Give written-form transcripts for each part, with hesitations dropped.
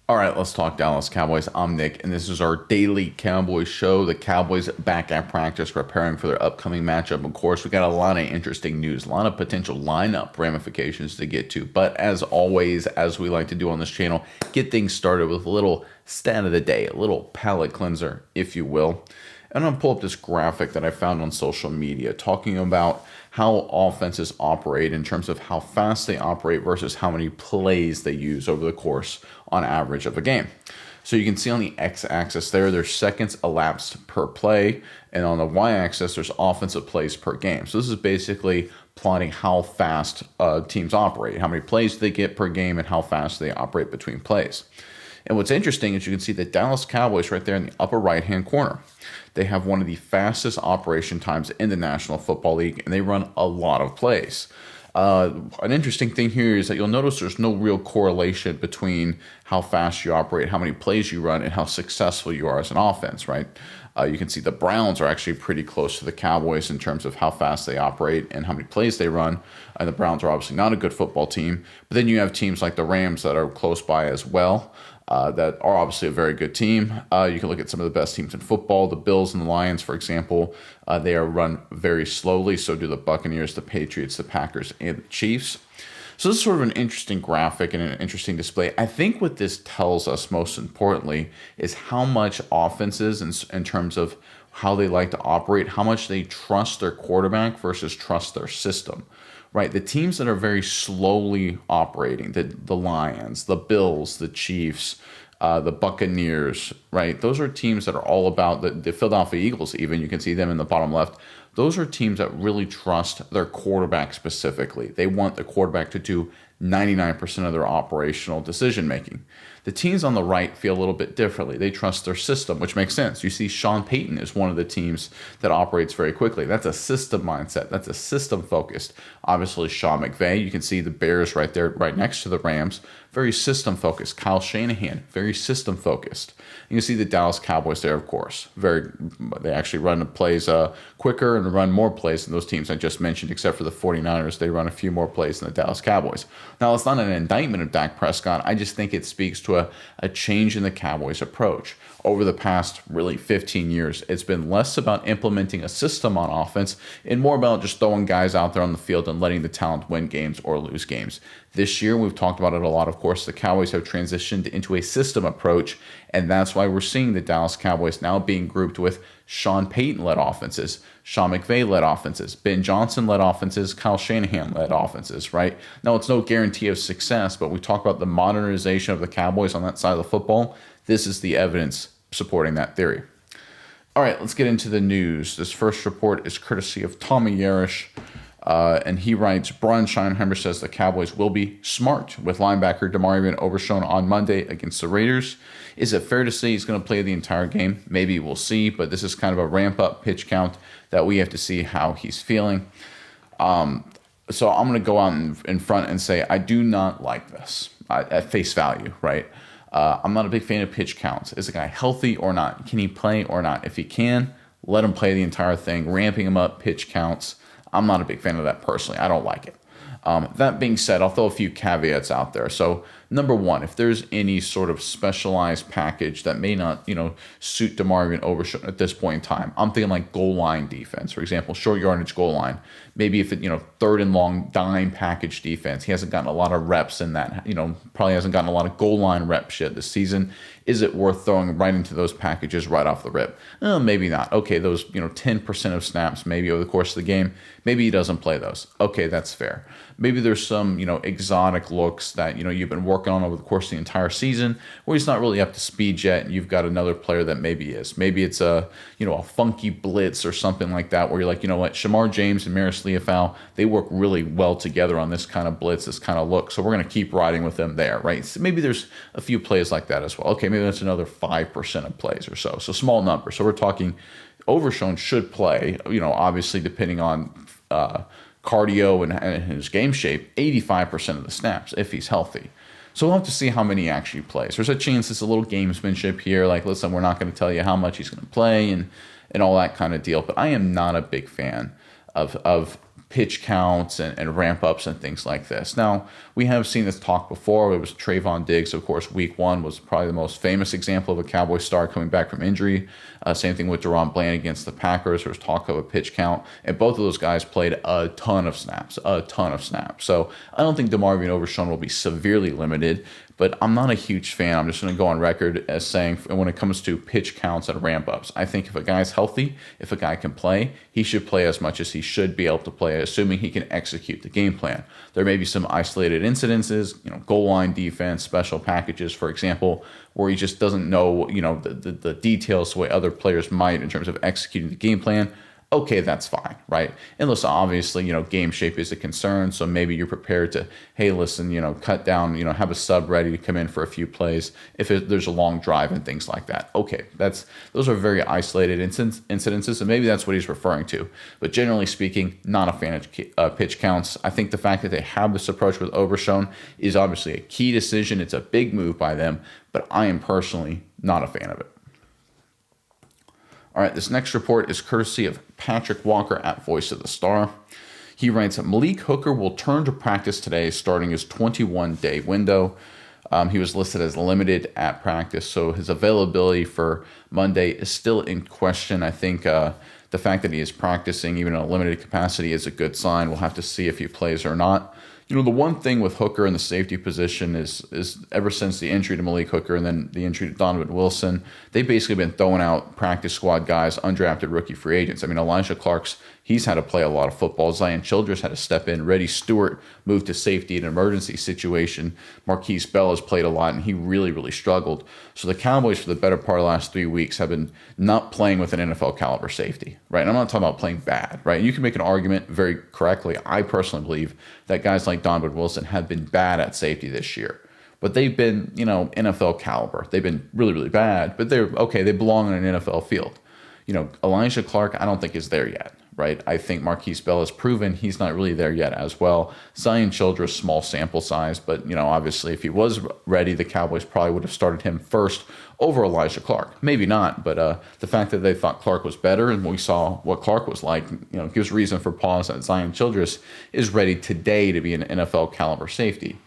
All right, let's talk Dallas Cowboys. I'm Nick, and this is our daily Cowboys show. The Cowboys back at practice, preparing for their upcoming matchup. Of course, we got a lot of interesting news, a lot of potential lineup ramifications to get to. But as always, as we like to do on this channel, get things started with a little stat of the day, a little palate cleanser, if you will. And I'm gonna pull up this graphic that I found on social media talking about how offenses operate in terms of how fast they operate versus how many plays they use over the course on average of a game. So you can see on the x-axis there's seconds elapsed per play, and on the y-axis there's offensive plays per game. So this is basically plotting how fast teams operate, how many plays they get per game, and how fast they operate between plays. And what's interesting is you can see the Dallas Cowboys right there in the upper right-hand corner. They have one of the fastest operation times in the National Football League, and they run a lot of plays. An interesting thing here is that you'll notice there's no real correlation between how fast you operate, how many plays you run, and how successful you are as an offense, right? You can see the Browns are actually pretty close to the Cowboys in terms of how fast they operate and how many plays they run. And the Browns are obviously not a good football team. But then you have teams like the Rams that are close by as well. That are obviously a very good team. You can look at some of the best teams in football. The Bills and the Lions, for example, they are run very slowly. So do the Buccaneers, the Patriots, the Packers, and the Chiefs. So this is sort of an interesting graphic and an interesting display. I think what this tells us most importantly is how much offenses in terms of how they like to operate, how much they trust their quarterback versus trust their system. Right, the teams that are very slowly operating, the Lions, the Bills, the Chiefs, the Buccaneers, right? Those are teams that are all about the Philadelphia Eagles. Even you can see them in the bottom left. Those are teams that really trust their quarterback specifically. They want the quarterback to do 99% of their operational decision making. The teams on the right feel a little bit differently. They trust their system, which makes sense. You see Sean Payton is one of the teams that operates very quickly. That's a system mindset. That's a system focused. Obviously, Sean McVay, you can see the Bears right there, right next to the Rams, very system focused. Kyle Shanahan, very system focused. You can see the Dallas Cowboys there, of course. They actually run the plays quicker and run more plays than those teams I just mentioned, except for the 49ers. They run a few more plays than the Dallas Cowboys. Now, it's not an indictment of Dak Prescott. I just think it speaks to a change in the Cowboys' approach. Over the past, really, 15 years, it's been less about implementing a system on offense and more about just throwing guys out there on the field and letting the talent win games or lose games. This year, we've talked about it a lot, of course, the Cowboys have transitioned into a system approach, and that's why we're seeing the Dallas Cowboys now being grouped with Sean Payton-led offenses, Sean McVay-led offenses, Ben Johnson-led offenses, Kyle Shanahan-led offenses, right? Now, it's no guarantee of success, but we talk about the modernization of the Cowboys on that side of the football. This is the evidence supporting that theory. All right, let's get into the news. This first report is courtesy of Tommy Yarish. And he writes, Brian Scheinheimer says the Cowboys will be smart with linebacker Damari Van Overshown on Monday against the Raiders. Is it fair to say he's going to play the entire game? Maybe we'll see, but this is kind of a ramp-up pitch count that we have to see how he's feeling. So I'm going to go out in front and say I do not like this at face value, right? I'm not a big fan of pitch counts. Is the guy healthy or not? Can he play or not? If he can, let him play the entire thing. Ramping him up, pitch counts. I'm not a big fan of that personally. I don't like it. That being said, I'll throw a few caveats out there. So, number one, if there's any sort of specialized package that may not, suit Damari Van Overshown at this point in time, I'm thinking like goal line defense, for example, short yardage goal line. Maybe if it, third and long dime package defense, he hasn't gotten a lot of reps in that, probably hasn't gotten a lot of goal line reps yet this season. Is it worth throwing right into those packages right off the rip? Maybe not. Okay, those 10% of snaps maybe over the course of the game. Maybe he doesn't play those. Okay, that's fair. Maybe there's some exotic looks that you've been working on over the course of the entire season where he's not really up to speed yet, and you've got another player that maybe is. Maybe it's a funky blitz or something like that where you're like, what, Shamar James and Maris Leofau, they work really well together on this kind of blitz, this kind of look. So we're going to keep riding with them there, right? So maybe there's a few plays like that as well. Okay, maybe that's another 5% of plays or so. So small number. So we're talking Overshown should play, obviously depending on cardio and his game shape, 85% of the snaps if he's healthy. So we'll have to see how many he actually plays. There's a chance it's a little gamesmanship here. Like, listen, we're not going to tell you how much he's going to play and all that kind of deal. But I am not a big fan of pitch counts and ramp ups and things like this. Now, we have seen this talk before. It was Trayvon Diggs, of course. Week 1 was probably the most famous example of a Cowboy star coming back from injury. Same thing with Deron Bland against the Packers. There was talk of a pitch count, and both of those guys played a ton of snaps. So I don't think DeMarvion Overshown will be severely limited, but I'm not a huge fan. I'm just going to go on record as saying when it comes to pitch counts and ramp ups, I think if a guy's healthy, if a guy can play, he should play as much as he should be able to play, assuming he can execute the game plan. There may be some isolated incidences, goal line defense, special packages, for example, where he just doesn't know, the details the way other players might in terms of executing the game plan. Okay, that's fine, right? And listen, obviously, game shape is a concern. So maybe you're prepared to, hey, listen, cut down, have a sub ready to come in for a few plays if there's a long drive and things like that. Okay, those are very isolated incidences, and maybe that's what he's referring to. But generally speaking, not a fan of pitch counts. I think the fact that they have this approach with Overshown is obviously a key decision. It's a big move by them, but I am personally not a fan of it. All right, this next report is courtesy of Patrick Walker at Voice of the Star. He writes, Malik Hooker will turn to practice today, starting his 21-day window. He was listed as limited at practice, so his availability for Monday is still in question. I think the fact that he is practicing, even in a limited capacity, is a good sign. We'll have to see if he plays or not. The one thing with Hooker in the safety position is ever since the injury to Malik Hooker and then the injury to Donovan Wilson, they've basically been throwing out practice squad guys, undrafted rookie free agents. I mean, Elijah Clark's, he's had to play a lot of football. Zion Childress had to step in. Reddy Stewart moved to safety in an emergency situation. Marquise Bell has played a lot, and he really, really struggled. So the Cowboys, for the better part of the last 3 weeks, have been not playing with an NFL caliber safety, right? And I'm not talking about playing bad, right? And you can make an argument very correctly. I personally believe that guys like Donovan Wilson have been bad at safety this year. But they've been, NFL caliber. They've been really, really bad, but they're okay. They belong on an NFL field. Elijah Clark, I don't think is there yet, right? I think Marquise Bell has proven he's not really there yet as well. Zion Childress, small sample size, but, obviously if he was ready, the Cowboys probably would have started him first over Elijah Clark. Maybe not, but the fact that they thought Clark was better and we saw what Clark was like, gives reason for pause that Zion Childress is ready today to be an NFL caliber safety.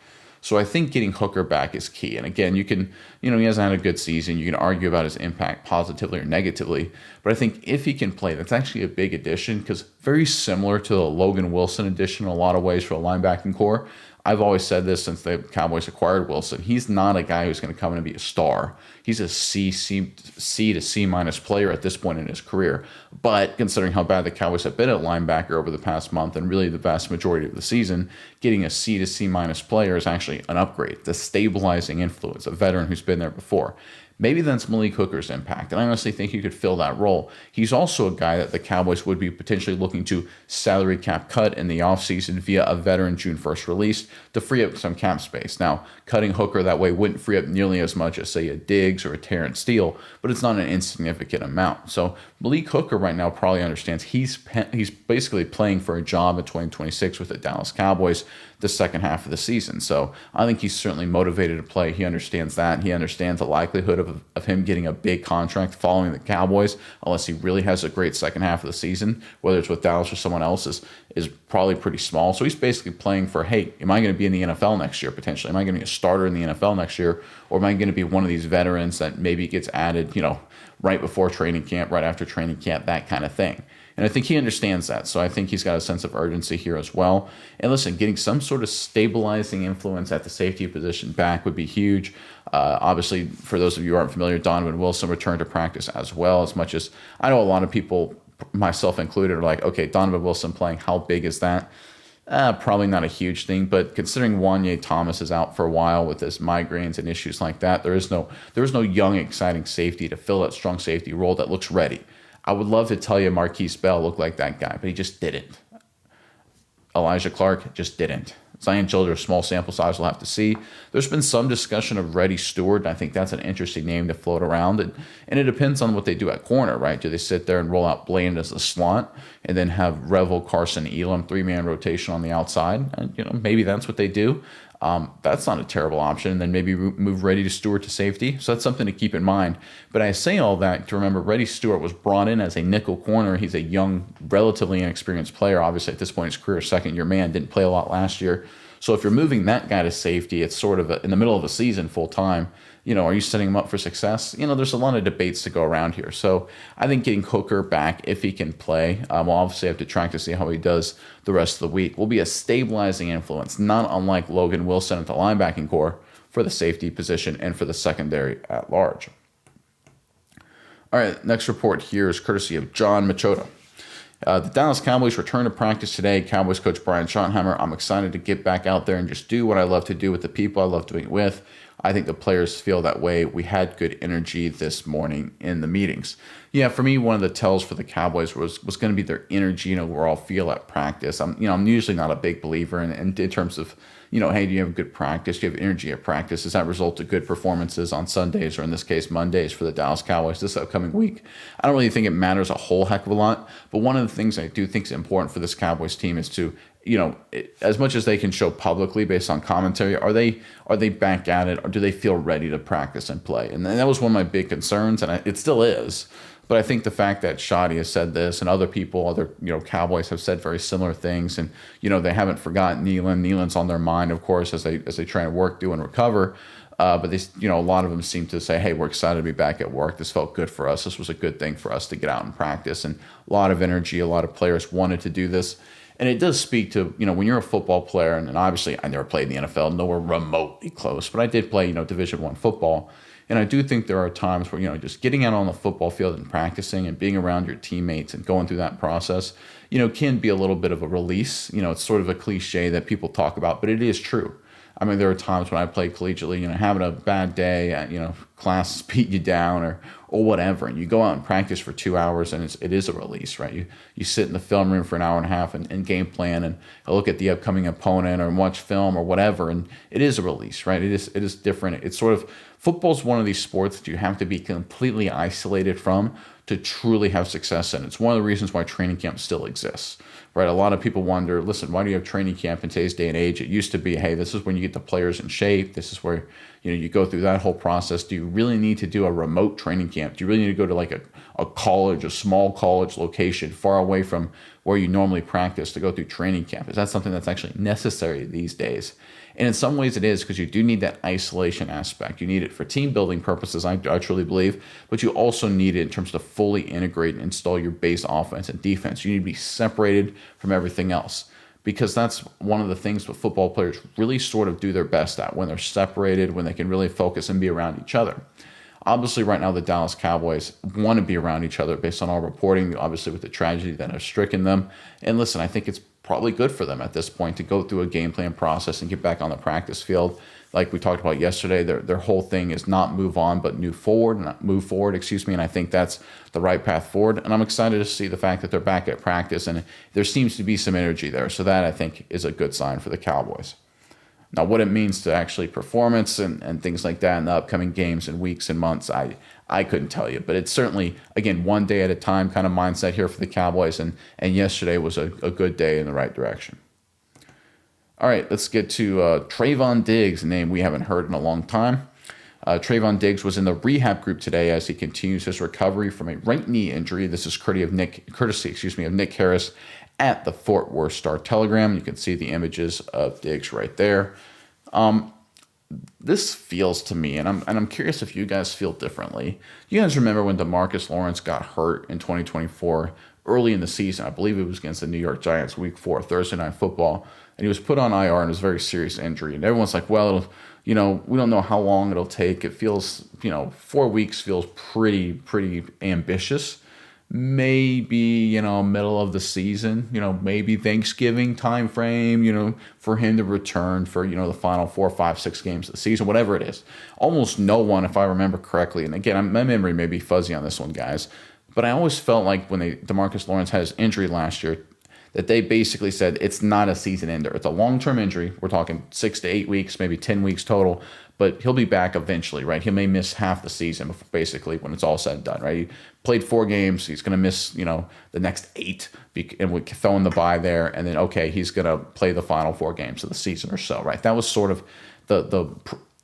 So I think getting Hooker back is key. And again, you can, he hasn't had a good season. You can argue about his impact positively or negatively. But I think if he can play, that's actually a big addition because very similar to the Logan Wilson addition in a lot of ways for a linebacking core. I've always said this since the Cowboys acquired Wilson. He's not a guy who's going to come in and be a star. He's a C to C minus player at this point in his career. But considering how bad the Cowboys have been at linebacker over the past month and really the vast majority of the season, getting a C to C minus player is actually an upgrade. It's a stabilizing influence, a veteran who's been there before. Maybe that's Malik Hooker's impact, and I honestly think he could fill that role. He's also a guy that the Cowboys would be potentially looking to salary cap cut in the offseason via a veteran June 1st release to free up some cap space. Now, cutting Hooker that way wouldn't free up nearly as much as, say, a Diggs or a Terrence Steele, but it's not an insignificant amount. So Malik Hooker right now probably understands he's basically playing for a job in 2026 with the Dallas Cowboys the second half of the season. So I think he's certainly motivated to play. He understands that. He understands the likelihood of him getting a big contract following the Cowboys, unless he really has a great second half of the season, whether it's with Dallas or someone else, is probably pretty small. So he's basically playing for, hey, am I going to be in the NFL next year potentially? Am I going to be a starter in the NFL next year? Or am I going to be one of these veterans that maybe gets added, right before training camp, right after training camp, that kind of thing? And I think he understands that. So I think he's got a sense of urgency here as well. And listen, getting some sort of stabilizing influence at the safety position back would be huge. Obviously, for those of you who aren't familiar, Donovan Wilson returned to practice as well, as much as I know a lot of people, myself included, are like, okay, Donovan Wilson playing, how big is that? Probably not a huge thing, but considering Wanye Thomas is out for a while with his migraines and issues like that, there is no young, exciting safety to fill that strong safety role that looks ready. I would love to tell you Marquise Bell looked like that guy, but he just didn't. Elijah Clark just didn't. Zion Childress, small sample size, we'll have to see. There's been some discussion of Reddy Stewart, and I think that's an interesting name to float around. And it depends on what they do at corner, right? Do they sit there and roll out Bland as a slot and then have Revel, Carson, Elam, three-man rotation on the outside? And, maybe that's what they do. That's not a terrible option. And then maybe move Reddy Stewart to safety. So that's something to keep in mind. But I say all that to remember Reddy Stewart was brought in as a nickel corner. He's a young, relatively inexperienced player. Obviously, at this point in his career, second-year man, didn't play a lot last year. So if you're moving that guy to safety, it's sort of in the middle of the season full time. Are you setting him up for success? There's a lot of debates to go around here. So I think getting Hooker back, if he can play, we'll obviously have to track to see how he does the rest of the week, will be a stabilizing influence, not unlike Logan Wilson at the linebacking core for the safety position and for the secondary at large. All right, next report here is courtesy of John Machota. The Dallas Cowboys return to practice today. Cowboys coach Brian Schottenheimer. I'm excited to get back out there and just do what I love to do with the people I love doing it with. I think the players feel that way. We had good energy this morning in the meetings. Yeah, for me, one of the tells for the Cowboys was going to be their energy and overall feel at practice. I'm usually not a big believer in terms of, hey, do you have good practice? Do you have energy at practice? Does that result in good performances on Sundays, or in this case, Mondays for the Dallas Cowboys this upcoming week? I don't really think it matters a whole heck of a lot, but one of the things I do think is important for this Cowboys team is to, as much as they can show publicly based on commentary, are they back at it, or do they feel ready to practice and play? And that was one of my big concerns, and it still is. But I think the fact that Shoddy has said this, and other Cowboys have said very similar things, and they haven't forgotten Nealon. Nealon's on their mind, of course, as they try to work, do, and recover. But they, a lot of them seem to say, "Hey, we're excited to be back at work. This felt good for us. This was a good thing for us to get out and practice." And a lot of energy. A lot of players wanted to do this. And it does speak to, when you're a football player, and obviously I never played in the NFL, nowhere remotely close, but I did play, Division I football. And I do think there are times where, just getting out on the football field and practicing and being around your teammates and going through that process, can be a little bit of a release. It's sort of a cliche that people talk about, but it is true. I mean, there are times when I played collegiately, having a bad day, class beat you down or whatever, and you go out and practice for 2 hours, and it is a release, right? You sit in the film room for an hour and a half and game plan and look at the upcoming opponent or watch film or whatever, and it is a release, right? It is different. It's sort of, football's one of these sports that you have to be completely isolated from to truly have success in. It's one of the reasons why training camp still exists, right? A lot of people wonder, listen, why do you have training camp in today's day and age? It used to be, hey, this is when you get the players in shape. This is where, you go through that whole process. Do you really need to do a remote training camp? Do you really need to go to like a college, a small college location far away from where you normally practice to go through training camp? Is that something that's actually necessary these days? And in some ways it is, because you do need that isolation aspect. You need it for team building purposes, I truly believe, but you also need it in terms of fully integrate and install your base offense and defense. You need to be separated from everything else, because that's one of the things that football players really sort of do their best at, when they're separated, when they can really focus and be around each other. Obviously, right now, the Dallas Cowboys want to be around each other based on all reporting, obviously with the tragedy that has stricken them. And listen, I think it's probably good for them at this point to go through a game plan process and get back on the practice field. Like we talked about yesterday, their whole thing is not move on, but move forward, and I think that's the right path forward. And I'm excited to see the fact that they're back at practice, and there seems to be some energy there. So that, I think, is a good sign for the Cowboys. Now, what it means to actually performance and things like that in the upcoming games and weeks and months, I couldn't tell you. But it's certainly, again, one day at a time kind of mindset here for the Cowboys, and yesterday was a good day in the right direction. All right, let's get to Trayvon Diggs, a name we haven't heard in a long time. Trayvon Diggs was in the rehab group today as he continues his recovery from a right knee injury. This is courtesy of Nick Harris at the Fort Worth Star-Telegram. You can see the images of Diggs right there. This feels to me, and I'm curious if you guys feel differently. You guys remember when DeMarcus Lawrence got hurt in 2024, early in the season? I believe it was against the New York Giants, Week 4, Thursday Night Football, and he was put on IR, and it was a very serious injury. And everyone's like, well, we don't know how long it'll take. It feels, 4 weeks feels pretty ambitious. Maybe, middle of the season, maybe Thanksgiving time frame, for him to return for, the final 4, 5, 6 games of the season, whatever it is. Almost no one, if I remember correctly, and again, my memory may be fuzzy on this one, guys, but I always felt like when DeMarcus Lawrence had his injury last year, that they basically said it's not a season ender. It's a long-term injury. We're talking 6 to 8 weeks, maybe 10 weeks total, but he'll be back eventually, right? He may miss half the season, basically, when it's all said and done, right? He played 4 games. He's going to miss, the next 8, and we throw in the bye there, and then, okay, he's going to play the final 4 games of the season or so, right? That was sort of the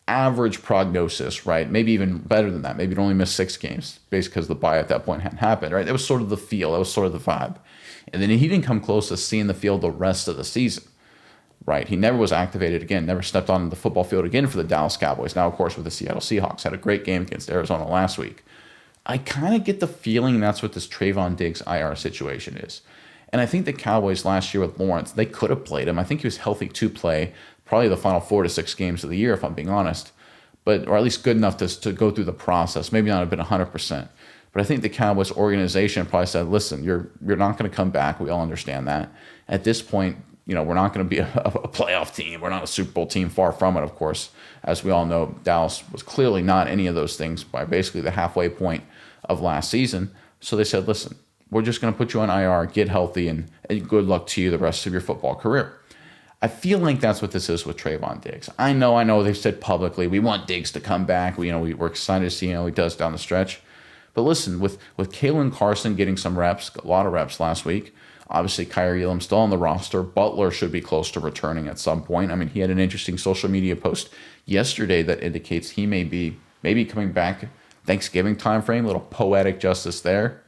average prognosis, right? Maybe even better than that. Maybe he'd only miss 6 games, basically because the bye at that point hadn't happened, right? That was sort of the feel. That was sort of the vibe. And then he didn't come close to seeing the field the rest of the season, right? He never was activated again, never stepped on the football field again for the Dallas Cowboys. Now, of course, with the Seattle Seahawks, had a great game against Arizona last week. I kind of get the feeling that's what this Trayvon Diggs IR situation is. And I think the Cowboys last year with Lawrence, they could have played him. I think he was healthy to play probably the final 4 to 6 games of the year, if I'm being honest, or at least good enough to go through the process. Maybe not have been 100%. But I think the Cowboys organization probably said, listen, you're not going to come back. We all understand that. At this point, we're not going to be a playoff team. We're not a Super Bowl team, far from it, of course. As we all know, Dallas was clearly not any of those things by basically the halfway point of last season. So they said, listen, we're just going to put you on IR, get healthy, and good luck to you the rest of your football career. I feel like that's what this is with Trayvon Diggs. I know they've said publicly, we want Diggs to come back. We're excited to see how he does down the stretch. But listen, with Kalen Carson getting some reps, a lot of reps last week, obviously Kyrie Elam still on the roster. Butler should be close to returning at some point. I mean, he had an interesting social media post yesterday that indicates he may be coming back Thanksgiving timeframe, a little poetic justice there,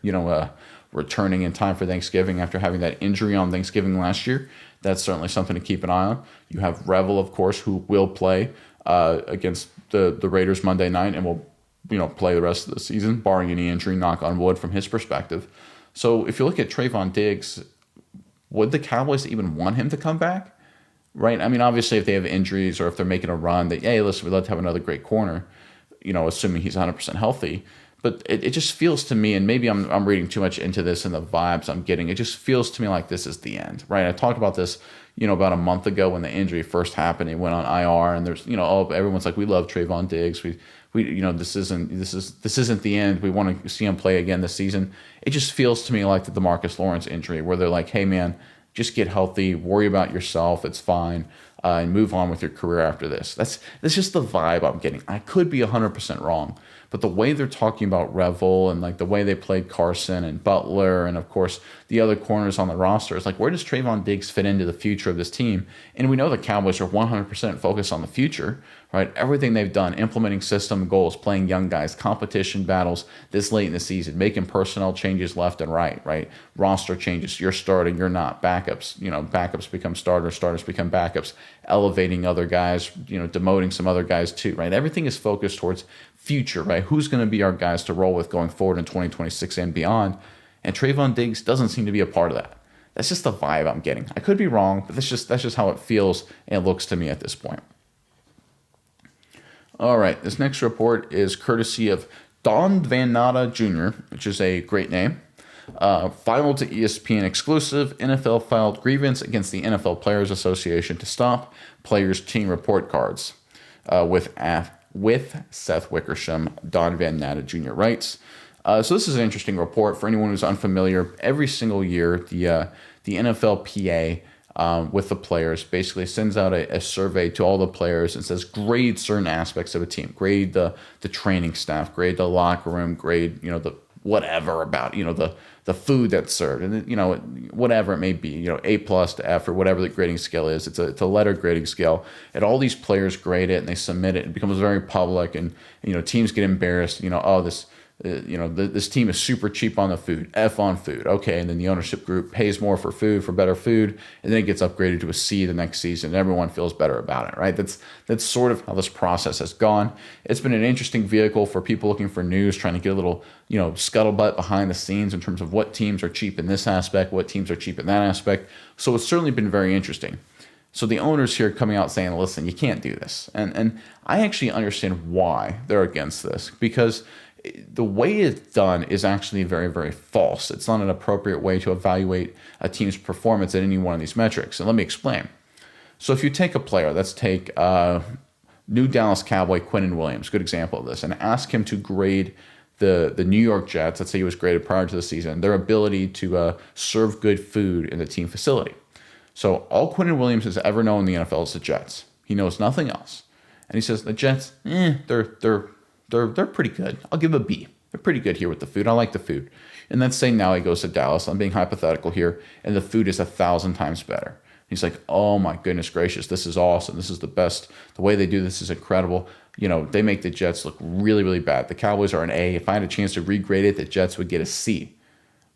returning in time for Thanksgiving after having that injury on Thanksgiving last year. That's certainly something to keep an eye on. You have Revel, of course, who will play against the Raiders Monday night and will play the rest of the season, barring any injury, knock on wood from his perspective. So if you look at Trayvon Diggs, would the Cowboys even want him to come back? Right? I mean, obviously, if they have injuries or if they're making a run, that, hey, listen, we'd love to have another great corner, assuming he's 100% healthy. But it just feels to me, and maybe I'm reading too much into this and the vibes I'm getting, it just feels to me like this is the end, right? I talked about this, about a month ago when the injury first happened. He went on IR, and there's, everyone's like, we love Trayvon Diggs. We this isn't the end. We want to see him play again this season. It just feels to me like the DeMarcus Lawrence injury, where they're like, hey man, just get healthy, worry about yourself, it's fine, and move on with your career after this. That's just the vibe I'm getting. I could be 100% wrong. But the way they're talking about Revel and like the way they played Carson and Butler and of course the other corners on the roster is like, where does Trayvon Diggs fit into the future of this team? And we know the Cowboys are 100% focused on the future, right? Everything they've done, implementing system goals, playing young guys, competition battles this late in the season, making personnel changes left and right? Roster changes. You're starting, you're not. Backups, backups become starters, starters become backups, elevating other guys, demoting some other guys too, right? Everything is focused towards future, right? Who's going to be our guys to roll with going forward in 2026 and beyond? And Trayvon Diggs doesn't seem to be a part of that. That's just the vibe I'm getting. I could be wrong, but that's just how it feels and looks to me at this point. All right, this next report is courtesy of Don Van Natta Jr., which is a great name. Filed to ESPN exclusive, NFL filed grievance against the NFL Players Association to stop players' team report cards with Seth Wickersham, Don Van Natta Jr. writes. So this is an interesting report for anyone who's unfamiliar. Every single year, the NFLPA with the players basically sends out a survey to all the players and says grade certain aspects of a team, grade the training staff, grade the locker room, grade the whatever about the food that's served, and whatever it may be, A+ to F or whatever the grading scale is. It's a letter grading scale, and all these players grade it and they submit it. It becomes very public, and teams get embarrassed. This team is super cheap on the food, F on food. Okay, and then the ownership group pays more for food, for better food, and then it gets upgraded to a C the next season, and everyone feels better about it, right? That's sort of how this process has gone. It's been an interesting vehicle for people looking for news, trying to get a little, scuttlebutt behind the scenes in terms of what teams are cheap in this aspect, what teams are cheap in that aspect. So it's certainly been very interesting. So the owners here coming out saying, listen, you can't do this. And I actually understand why they're against this, because the way it's done is actually very, very false. It's not an appropriate way to evaluate a team's performance at any one of these metrics. And let me explain. So if you take a player, let's take new Dallas Cowboy Quinnen Williams, good example of this, and ask him to grade the New York Jets, let's say he was graded prior to the season, their ability to serve good food in the team facility. So all Quinnen Williams has ever known in the NFL is the Jets. He knows nothing else. And he says, the Jets, they're pretty good. I'll give a B. They're pretty good here with the food. I like the food. And let's say now he goes to Dallas. I'm being hypothetical here, and the food is 1,000 times better. He's like, oh my goodness gracious, this is awesome. This is the best. The way they do this is incredible. They make the Jets look really, really bad. The Cowboys are an A. If I had a chance to regrade it, the Jets would get a C.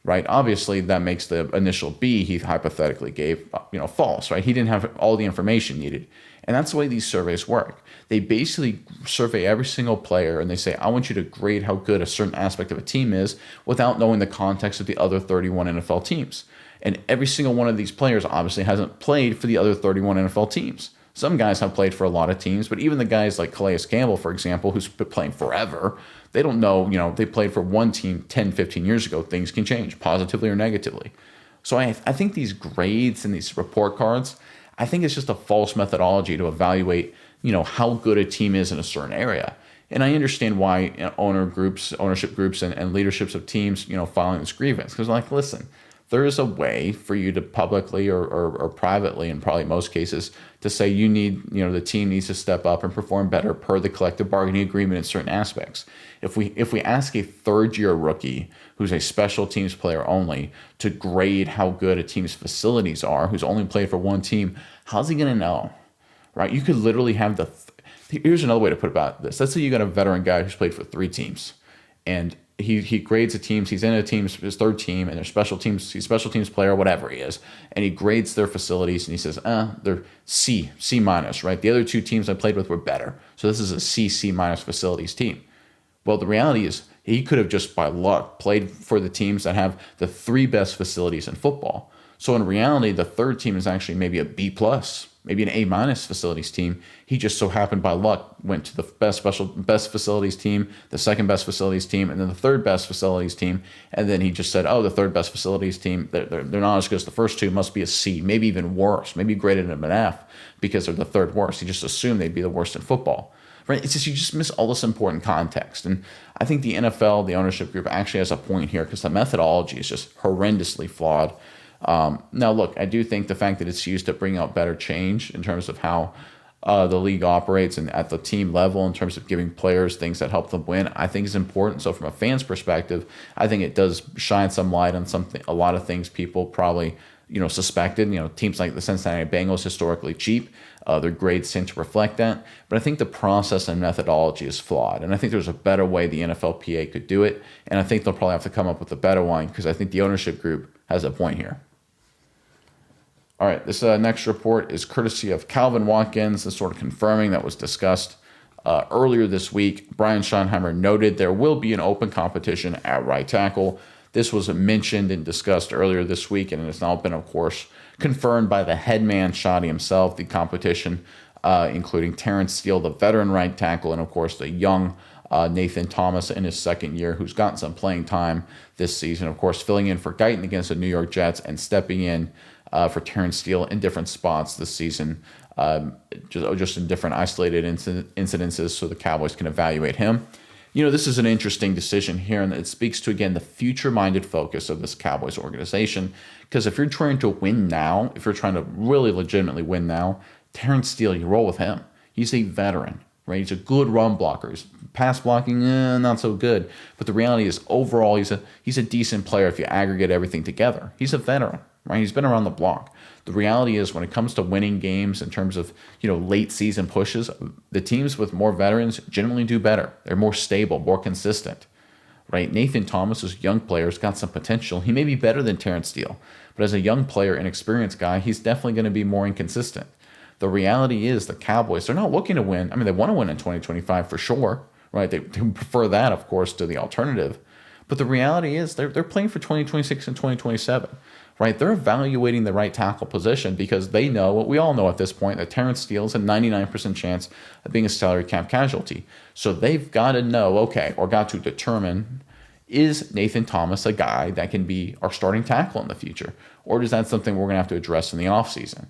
Right? Obviously, that makes the initial B he hypothetically gave, false, right? He didn't have all the information needed. And that's the way these surveys work. They basically survey every single player and they say, I want you to grade how good a certain aspect of a team is without knowing the context of the other 31 NFL teams. And every single one of these players obviously hasn't played for the other 31 NFL teams. Some guys have played for a lot of teams, but even the guys like Calais Campbell, for example, who's been playing forever, they don't know, they played for one team 10, 15 years ago. Things can change positively or negatively. So I think these grades and these report cards, I think it's just a false methodology to evaluate, how good a team is in a certain area. And I understand why ownership groups and leaderships of teams, filing this grievance. Because listen, there is a way for you to publicly or privately, in probably most cases, to say you need, the team needs to step up and perform better per the collective bargaining agreement in certain aspects. If we ask a third-year rookie who's a special teams player only to grade how good a team's facilities are, who's only played for one team, how's he going to know, right? You could literally have here's another way to put about this. Let's say you got a veteran guy who's played for 3 teams, and he grades the teams. He's in his third team, and they're special teams. He's a special teams player, whatever he is, and he grades their facilities, and he says, they're C minus, right? The other 2 teams I played with were better, so this is a C minus facilities team. Well, the reality is he could have just by luck played for the teams that have the 3 best facilities in football. So in reality, the third team is actually maybe a B plus, maybe an A minus facilities team. He just so happened by luck went to the best facilities team, the second best facilities team, and then the third best facilities team. And then he just said, the third best facilities team, they're not as good as the first 2, must be a C, maybe even worse, maybe graded them an F because they're the third worst. He just assumed they'd be the worst in football. Right? It's just you just miss all this important context. And I think the NFL, the ownership group, actually has a point here because the methodology is just horrendously flawed. Now, look, I do think the fact that it's used to bring out better change in terms of how the league operates and at the team level in terms of giving players things that help them win, I think is important. So from a fan's perspective, I think it does shine some light on a lot of things people probably suspected. Teams like the Cincinnati Bengals, historically cheap. Their grades tend to reflect that. But I think the process and methodology is flawed. And I think there's a better way the NFLPA could do it. And I think they'll probably have to come up with a better one because I think the ownership group has a point here. All right, this next report is courtesy of Calvin Watkins, and sort of confirming that was discussed earlier this week. Brian Schottenheimer noted there will be an open competition at right tackle. This was mentioned and discussed earlier this week, and it has now been, of course, confirmed by the head man, Schotty himself, the competition, including Terrence Steele, the veteran right tackle, and, of course, the young Nathan Thomas in his second year, who's gotten some playing time this season, of course, filling in for Guyton against the New York Jets and stepping in for Terrence Steele in different spots this season, just in different isolated incidences so the Cowboys can evaluate him. This is an interesting decision here, and it speaks to, again, the future-minded focus of this Cowboys organization. Because if you're trying to win now, if you're trying to really legitimately win now, Terrence Steele, you roll with him. He's a veteran, right? He's a good run blocker. His pass blocking, not so good. But the reality is, overall, he's a decent player if you aggregate everything together. He's a veteran, right? He's been around the block. The reality is, when it comes to winning games in terms of, late season pushes, the teams with more veterans generally do better. They're more stable, more consistent, right? Nathan Thomas, as a young player, has got some potential. He may be better than Terrence Steele, but as a young player, an experienced guy, he's definitely going to be more inconsistent. The reality is the Cowboys, they're not looking to win. I mean, they want to win in 2025 for sure, right? They prefer that, of course, to the alternative. But the reality is they're playing for 2026 and 2027. Right, they're evaluating the right tackle position because they know what we all know at this point, that Terrence Steele has a 99% chance of being a salary cap casualty. So they've got to know, or got to determine, is Nathan Thomas a guy that can be our starting tackle in the future? Or is that something we're going to have to address in the offseason?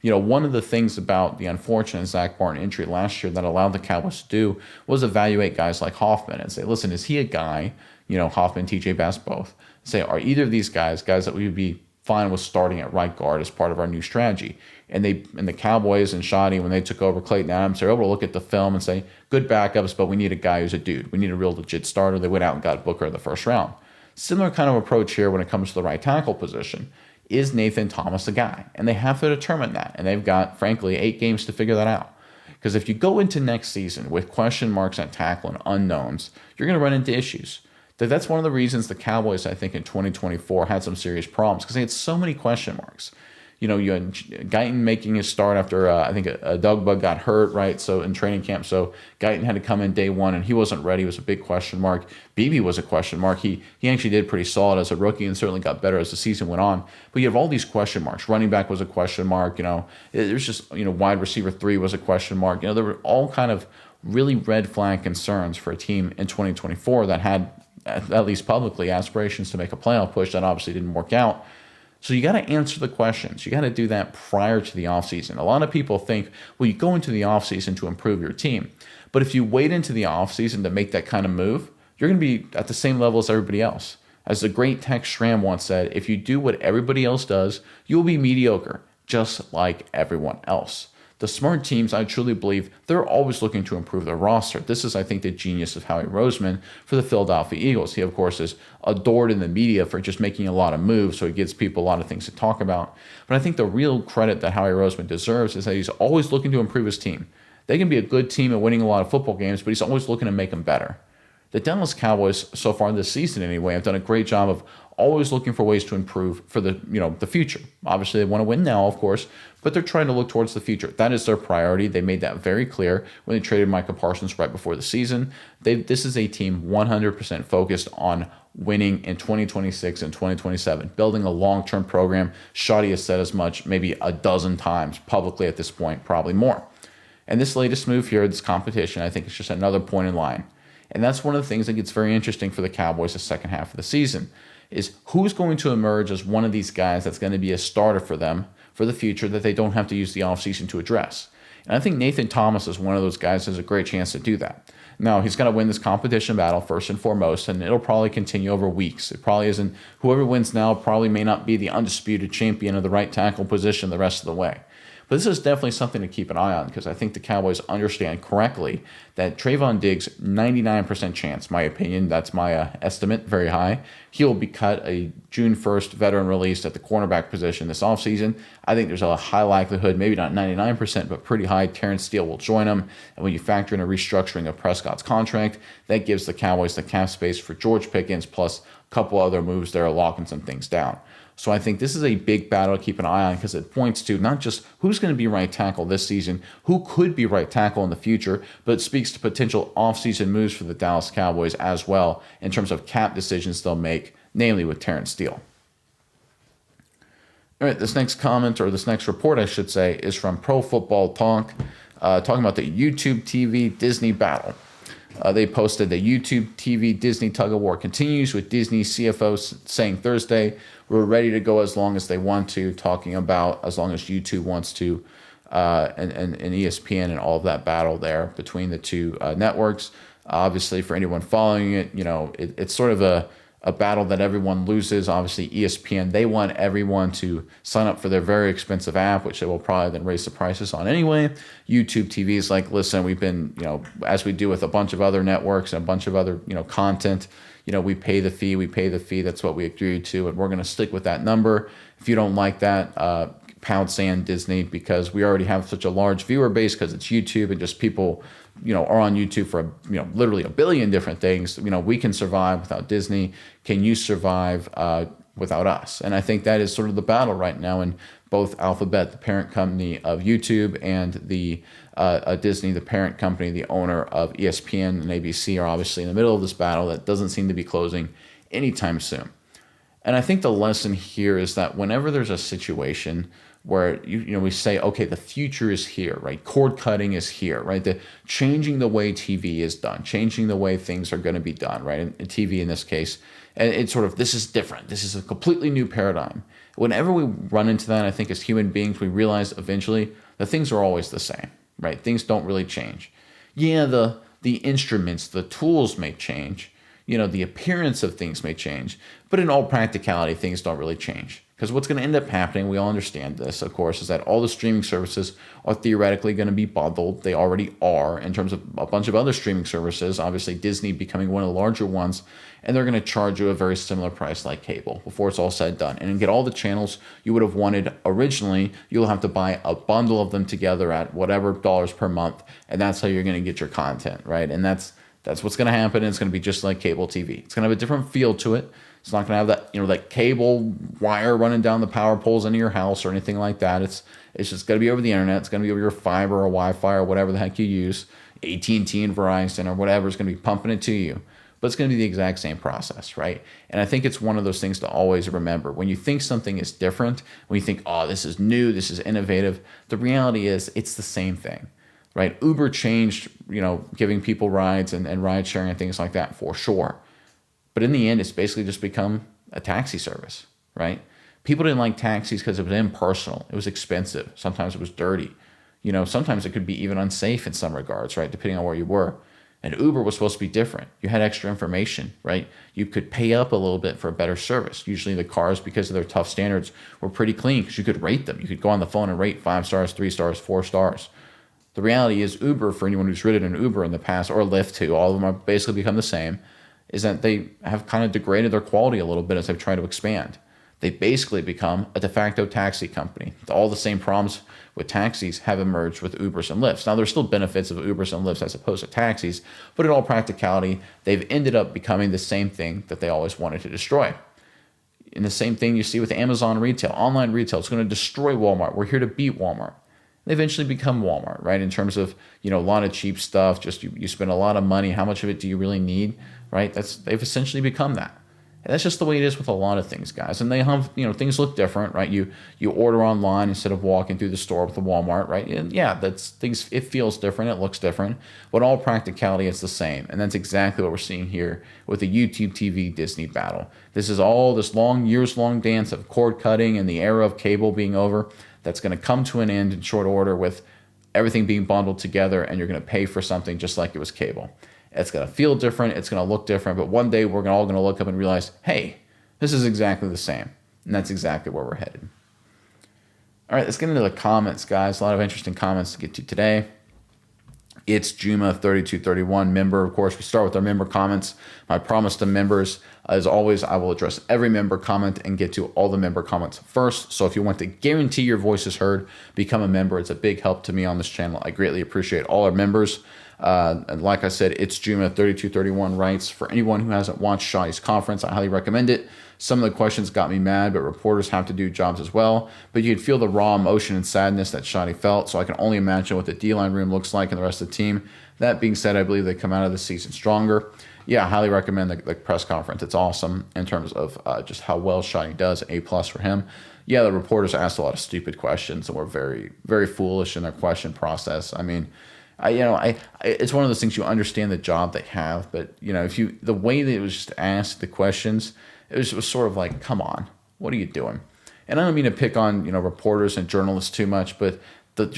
One of the things about the unfortunate Zach Martin injury last year that allowed the Cowboys to do was evaluate guys like Hoffman and say, listen, is he a guy, Hoffman, TJ Bass both, say, are either of these guys that we would be fine with starting at right guard as part of our new strategy. And the Cowboys and Shoddy, when they took over Clayton Adams, they're able to look at the film and say, good backups, but we need a guy who's a dude. We need a real legit starter. They went out and got Booker in the first round. Similar kind of approach here when it comes to the right tackle position. Is Nathan Thomas the guy? And they have to determine that. And they've got, frankly, 8 games to figure that out. Because if you go into next season with question marks at tackle and unknowns, you're going to run into issues. That's one of the reasons the Cowboys, I think, in 2024 had some serious problems because they had so many question marks. You had Guyton making his start after, I think, a Doug Bug got hurt, right? So in training camp, so Guyton had to come in day one, and he wasn't ready. It was a big question mark. Beebe was a question mark. He actually did pretty solid as a rookie and certainly got better as the season went on. But you have all these question marks. Running back was a question mark. There's just, wide receiver 3 was a question mark. There were all kind of really red flag concerns for a team in 2024 that had, at least publicly, aspirations to make a playoff push. That obviously didn't work out. So you got to answer the questions. You got to do that prior to the offseason. A lot of people think, well, you go into the offseason to improve your team. But if you wait into the offseason to make that kind of move, you're going to be at the same level as everybody else. As the great Tex Schramm once said, if you do what everybody else does, you'll be mediocre, just like everyone else. The smart teams, I truly believe, they're always looking to improve their roster. This is, I think, the genius of Howie Roseman for the Philadelphia Eagles. He, of course, is adored in the media for just making a lot of moves, so he gives people a lot of things to talk about. But I think the real credit that Howie Roseman deserves is that he's always looking to improve his team. They can be a good team at winning a lot of football games, but he's always looking to make them better. The Dallas Cowboys, so far this season anyway, have done a great job of always looking for ways to improve for the future. Obviously, they want to win now, of course, but they're trying to look towards the future. That is their priority. They made that very clear when they traded Micah Parsons right before the season. This is a team 100% focused on winning in 2026 and 2027, building a long-term program. Shoddy has said as much, maybe a dozen times publicly at this point, probably more. And this latest move here, this competition, I think is just another point in line. And that's one of the things that gets very interesting for the Cowboys the second half of the season, is who's going to emerge as one of these guys that's going to be a starter for them for the future that they don't have to use the offseason to address. And I think Nathan Thomas is one of those guys that has a great chance to do that. Now, he's going to win this competition battle first and foremost, and it'll probably continue over weeks. It probably isn't, whoever wins now probably may not be the undisputed champion of the right tackle position the rest of the way. But this is definitely something to keep an eye on because I think the Cowboys understand correctly that Trayvon Diggs, 99% chance, my opinion, that's my estimate, very high. He'll be cut a June 1st veteran release at the cornerback position this offseason. I think there's a high likelihood, maybe not 99%, but pretty high, Terrence Steele will join him. And when you factor in a restructuring of Prescott's contract, that gives the Cowboys the cap space for George Pickens plus a couple other moves there, locking some things down. So I think this is a big battle to keep an eye on because it points to not just who's going to be right tackle this season, who could be right tackle in the future, but it speaks to potential offseason moves for the Dallas Cowboys as well in terms of cap decisions they'll make, namely with Terrence Steele. All right, this next comment, or this next report, I should say, is from Pro Football Talk, talking about the YouTube TV Disney battle. They posted the YouTube TV Disney tug of war continues with Disney CFO saying Thursday, we're ready to go as long as they want to, talking about as long as YouTube wants to, and ESPN and all of that battle there between the two networks. Obviously, for anyone following it, it's sort of a battle that everyone loses. Obviously, ESPN, they want everyone to sign up for their very expensive app, which they will probably then raise the prices on anyway. YouTube TV is like, listen, we've been, as we do with a bunch of other networks and a bunch of other, content, we pay the fee. That's what we agreed to, and we're going to stick with that number. If you don't like that, pound sand Disney, because we already have such a large viewer base because it's YouTube and just people, are on YouTube for, literally a billion different things. We can survive without Disney. Can you survive without us? And I think that is sort of the battle right now in both Alphabet, the parent company of YouTube, and the Disney, the parent company, the owner of ESPN and ABC, are obviously in the middle of this battle that doesn't seem to be closing anytime soon. And I think the lesson here is that whenever there's a situation where we say, okay, the future is here, right? Cord cutting is here, right? The changing the way TV is done, changing the way things are going to be done, right? And TV in this case, and it's sort of, this is different. This is a completely new paradigm. Whenever we run into that, I think as human beings, we realize eventually that things are always the same, right? Things don't really change. Yeah, the instruments, the tools may change, the appearance of things may change, but in all practicality, things don't really change. Because what's going to end up happening, we all understand this, of course, is that all the streaming services are theoretically going to be bundled. They already are in terms of a bunch of other streaming services, obviously Disney becoming one of the larger ones, and they're going to charge you a very similar price like cable before it's all said and done. And to get all the channels you would have wanted originally, you'll have to buy a bundle of them together at whatever dollars per month, and that's how you're going to get your content, right? And that's what's going to happen, and it's going to be just like cable TV. It's going to have a different feel to it. It's not going to have that, that cable wire running down the power poles into your house or anything like that. It's just going to be over the internet. It's going to be over your fiber or Wi-Fi or whatever the heck you use, AT&T and Verizon or whatever is going to be pumping it to you. But it's going to be the exact same process, right? And I think it's one of those things to always remember. When you think something is different, when you think, oh, this is new, this is innovative, the reality is it's the same thing, right? Uber changed, giving people rides and ride sharing and things like that for sure. But in the end, it's basically just become a taxi service, right? People didn't like taxis because it was impersonal. It was expensive. Sometimes it was dirty. Sometimes it could be even unsafe in some regards, right? Depending on where you were. And Uber was supposed to be different. You had extra information, right? You could pay up a little bit for a better service. Usually the cars, because of their tough standards, were pretty clean because you could rate them. You could go on the phone and rate 5 stars, 3 stars, 4 stars. The reality is Uber, for anyone who's ridden an Uber in the past, or Lyft too, all of them have basically become the same, is that they have kind of degraded their quality a little bit as they've tried to expand. They basically become a de facto taxi company. All the same problems with taxis have emerged with Ubers and Lyfts. Now, there's still benefits of Ubers and Lyfts as opposed to taxis, but in all practicality, they've ended up becoming the same thing that they always wanted to destroy. And the same thing you see with Amazon retail, online retail. It's going to destroy Walmart. We're here to beat Walmart. They eventually become Walmart, right? In terms of, a lot of cheap stuff, just you spend a lot of money. How much of it do you really need, right? They've essentially become that. And that's just the way it is with a lot of things, guys. And they have, things look different, right? You order online instead of walking through the store with the Walmart, right? And yeah, it feels different, it looks different, but all practicality, it's the same. And that's exactly what we're seeing here with the YouTube TV Disney battle. This is all this years long dance of cord cutting and the era of cable being over. That's going to come to an end in short order with everything being bundled together, and you're going to pay for something just like it was cable. It's going to feel different. It's going to look different. But one day we're all going to look up and realize, hey, this is exactly the same. And that's exactly where we're headed. All right, let's get into the comments, guys. A lot of interesting comments to get to today. It's Juma3231, member. Of course, we start with our member comments. My promise to members, as always, I will address every member comment and get to all the member comments first. So if you want to guarantee your voice is heard, become a member. It's a big help to me on this channel. I greatly appreciate all our members. And like I said, it's Juma3231 writes, for anyone who hasn't watched Shotty's conference, I highly recommend it. Some of the questions got me mad, but reporters have to do jobs as well. But you could feel the raw emotion and sadness that Shotty felt, so I can only imagine what the D-line room looks like and the rest of the team. That being said, I believe they come out of the season stronger. Yeah, I highly recommend the press conference. It's awesome in terms of just how well Shotty does. A+ for him. Yeah, the reporters asked a lot of stupid questions and were very, very foolish in their question process. I mean, it's one of those things, you understand the job they have, but the way that it was just asked the questions, it was sort of like, come on, what are you doing? And I don't mean to pick on reporters and journalists too much, but when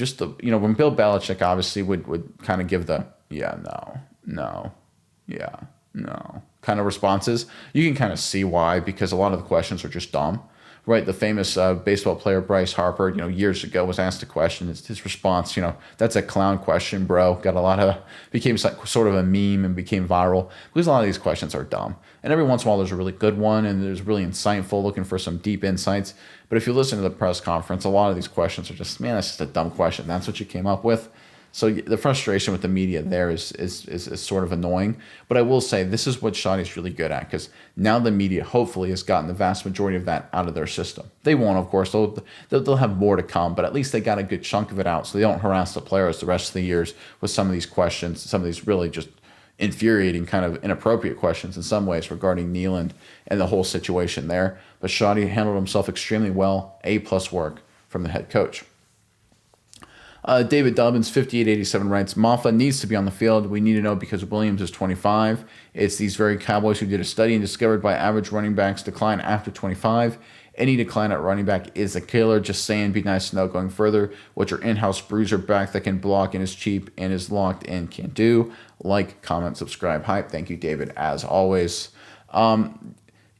Bill Belichick obviously would kind of give the no kind of responses, you can kind of see why, because a lot of the questions are just dumb. Right, the famous baseball player Bryce Harper, years ago was asked a question. His response, that's a clown question, bro. Became sort of a meme and became viral because a lot of these questions are dumb. And every once in a while, there's a really good one and there's really insightful, looking for some deep insights. But if you listen to the press conference, a lot of these questions are just, man, that's just a dumb question. That's what you came up with. So the frustration with the media there is sort of annoying. But I will say this is what Shotty's really good at, because now the media hopefully has gotten the vast majority of that out of their system. They won't, of course. They'll have more to come, but at least they got a good chunk of it out so they don't harass the players the rest of the years with some of these questions, some of these really just infuriating, kind of inappropriate questions in some ways regarding Nealand and the whole situation there. But Shotty handled himself extremely well. A+ work from the head coach. David Dobbins, 5887 writes, Maffa needs to be on the field. We need to know because Williams is 25. It's these very Cowboys who did a study and discovered by average running backs decline after 25. Any decline at running back is a killer. Just saying, be nice to know going further what your in-house bruiser back that can block and is cheap and is locked in can do. Like, comment, subscribe, hype. Thank you, David, as always.